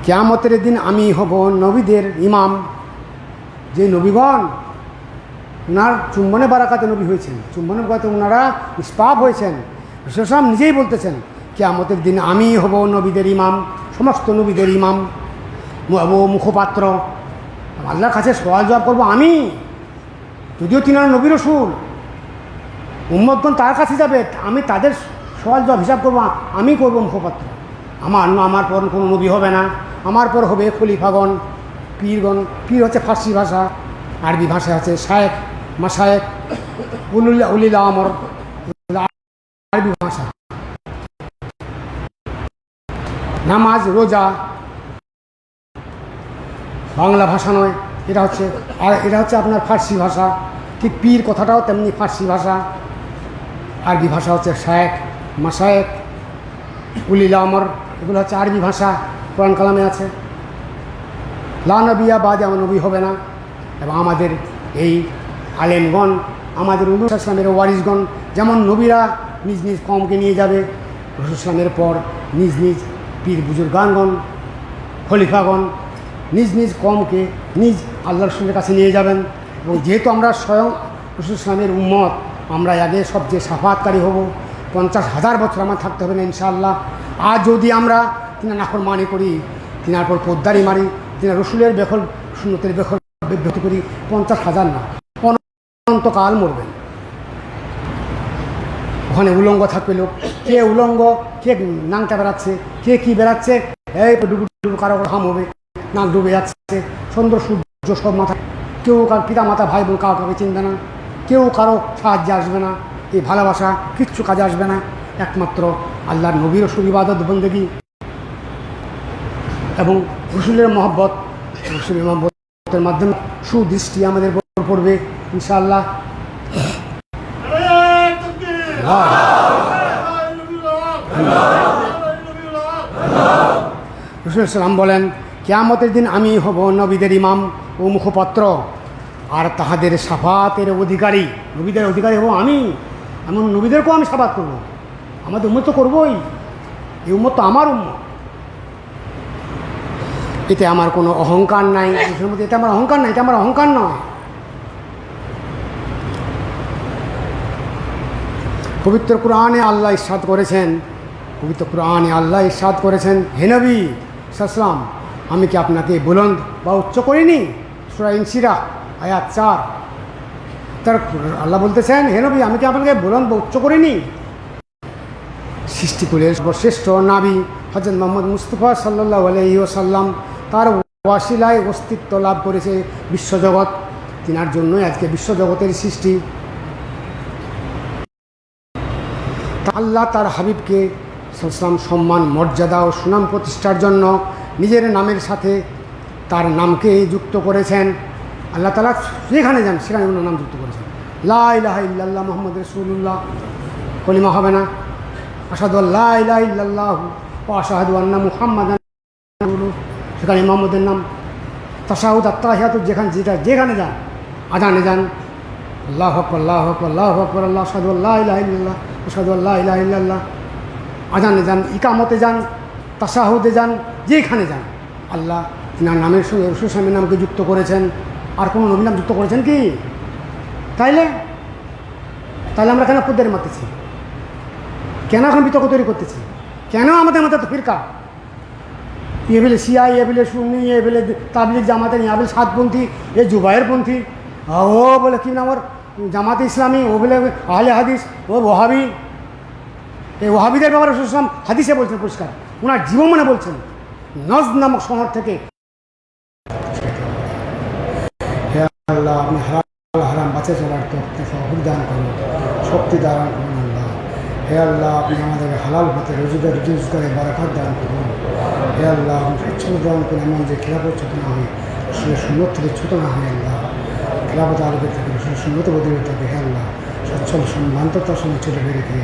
A: কিয়ামতের দিন আমি হব নবীদের ইমাম। যে নবীগণ ওনার চুম্বনে বারাকাতে নবী হয়েছেন, চুম্বনে বারাকাতে ওনারা নিষ্পাপ হয়েছেন, রাসূল সাল্লাল্লাহু আলাইহি ওয়াসাল্লাম নিজেই বলতেছেন, কিয়ামতের দিন আমি হব নবীদের ইমাম, সমস্ত নবীদের ইমাম ও মুখপাত্র। আল্লাহর কাছে সওয়াল জবাব করবো আমি, যদিও তিনি নবী রাসূল, উম্মতগণ তার কাছে যাবে, আমি তাদের সওয়াল জবাব হিসাব করবো, আমি করবো মুখপাত্র। আমার পর কোনো নবী হবে না, আমার পর হবে খলিফাগণ, পীরগণ। পীর হচ্ছে ফার্সি ভাষা, আরবি ভাষা আছে শায়েখ, মাশায়েখ, উলিল আমর, আরবি ভাষা। নামাজ রোজা বাংলা ভাষা নয়, এটা হচ্ছে আপনার ফার্সি ভাষা। ঠিক পীর কথাটাও তেমনি ফার্সি ভাষা, আরবি ভাষা হচ্ছে শায়েখ, মাশায়েখ, উলিল আমর, এগুলো হচ্ছে আরবি ভাষা, কোরআন কালামে আছে। লা নবিয়া বাদে আমার নবী হবে না। এবং আমাদের এই আলেমগণ, আমাদের রাসূল সাল্লাল্লাহু আলাইহি ওয়াসাল্লামের ওয়ারিসগণ, যেমন নবীরা নিজ নিজ কওমকে নিয়ে যাবে, রাসূল সাল্লাল্লাহু আলাইহি ওয়াসাল্লামের পর নিজ নিজ পীর বুজুর্গানগণ, খলিফাগণ নিজ নিজ কওমকে নিজ আল্লাহ রাসূলের কাছে নিয়ে যাবেন। এবং যেহেতু আমরা স্বয়ং রাসূল সাল্লাল্লাহু আলাইহি ওয়াসাল্লামের উম্মত, আমরা আগে সবচেয়ে সাফাতকারী হব। 50,000 বছর আমার থাকতে হবে না ইনশাআল্লাহ। আর যদি আমরা তিনার নাফরমানি করি, তিনার পর পোদ্দারি মারি, তিনার রসুলের বেখল সুন্নতের বেখল বিব্রত করি, 50,000 না, অনন্তকাল মরবেন। ওখানে উলঙ্গ থাকবে লোক, কে উলঙ্গ, কে নাংটা বেড়াচ্ছে, কে কী বেড়াচ্ছে, এই ডুবু ডুবু কারো হাম হবে, নাক ডুবে যাচ্ছে, চন্দ্র সূর্য সব মাথা, কেউ কার পিতা মাতা ভাই বোন কাউকে চিনবে না, কেউ কারো সাহায্যে আসবে না, এই ভালোবাসা কিচ্ছু কাজে আসবে না। একমাত্র আল্লাহর নবীর রসুল ইবাদত বন্দেগী এবং রসুলের মহব্বত, রসুলের মহব্বতের মাধ্যমে সুদৃষ্টি আমাদের উপর পড়বে ইনশাআল্লাহ। রাসূল সাল্লাম বলেন, কিয়ামতের দিন আমি হব নবীদের ইমাম ও মুখপাত্র, আর তাহাদের শাফাতের অধিকারী, নবীদের অধিকারী হব আমি। এমন নবীদেরকেও আমি শাফাত করব, আমাদের উম্মত তো করবই, এই উম্মত তো আমার উম্মত। এতে আমার কোনো অহংকার নাই, এটা আমার অহংকার নাই, এটা আমার অহংকার নয়। পবিত্র কুরআনে আল্লাহ ইরশাদ করেছেন, পবিত্র কুরআনে আল্লাহ ইরশাদ করেছেন, হে নবী সাল্লাল্লাহু, আমি কি আপনাকে বুলন্দ বা উচ্চ করিনি? সূরা ইনশিরাহ আয়াত 4। তার আল্লাহ বলতেছেন, হে নবী আমি কি আপনাকে বুলন্দ বা উচ্চ করিনি? সৃষ্টিকুলের সর্বশ্রেষ্ঠ নবী হযরত মুহাম্মদ মুস্তাফা সাল্লাল্লাহু আলাইহি ওয়াসাল্লাম, তার ওয়াসিলায় অস্তিত্ব লাভ করেছে বিশ্বজগৎ। তিনার জন্যই আজকে বিশ্বজগতের সৃষ্টি। আল্লাহ তার হাবিবকে সাল্লাল্লাহু সম্মান, মর্যাদা ও সুনাম প্রতিষ্ঠার জন্য নিজের নামের সাথে তার নামকে যুক্ত করেছেন। আল্লাহ তাআলা যেখানে যান সেখানে ওনার নাম যুক্ত করেছেন। লা ইলাহা ইল্লাল্লাহ মুহাম্মাদুর রাসূলুল্লাহ, কলিমা হবে না? আশহাদু আল্লা ইলাহা ইল্লাল্লাহু ওয়া আশহাদু আন্না মুহাম্মাদান রাসূলুহু, সেখানে মুহাম্মদের নাম। তাশাহুদ, আত্তাহিয়াতু, যেখানে যান, আজানে যান, আল্লাহু আকবার, আল্লাহু আকবার, আল্লাহু আকবার, আল্লাহু আশহাদু আল্লা ইলাহা ইল্লাল্লাহ, আশহাদু আল্লা ইলাহা ইল্লাল্লাহ। আজানে যান, ইকামতে যান, তাশাহুদে যান, যেখানে যান, আল্লাহ তিনার নামের সঙ্গে রাসূল সাল্লাল্লাহু নামকে যুক্ত করেছেন। আর কোনো নবীর নাম যুক্ত করেছেন কি? তাইলে আমরা কেন পোদ্দারি মারতেছি? কেন এখন বিতর্ক তৈরি করতেছি? কেন আমাদের মধ্যে তো ফিরকা, এ বলে শিয়া, এ বলে সুন্নি, এ বলে তাবলিগ জামাতে, এ বলে সাতপন্থী, এ জুবায়েরপন্থী, ও বলে কি নাম ওর জামাতে ইসলামী, ও বলে আহলে হাদিস, ও ওহাবি। এই ওহাবিদের ব্যাপারে রাসূল সাল্লাল্লাহু আলাইহি ওয়াসাল্লাম হাদিসে বলছেন পরিষ্কার, ওনার জীবনে বলছেন, নজদ নামক শহর থেকে, হে আল্লাহ আপনি হারাম কাছে চলার তথ্য সহযোগ দান করুন, শক্তি দান করুন আল্লাহ। হে আল্লাহ, আপনি আমাদেরকে হালাল পথে রোজগারে বারাকাত দান করুন। হে আল্লাহ, আপনি স্বচ্ছল দান করুন, এমন যে খেলাপথ ছোট না হয়, আসলে সুন্নত থেকে ছোট না হয় আল্লাহ। খেলাপথ আলোকে থাকে আসলে সুন্নত বদলে থাকে। হে আল্লাহ, সচ্ছল সম্মান্ততার সঙ্গে ছেলে রেখে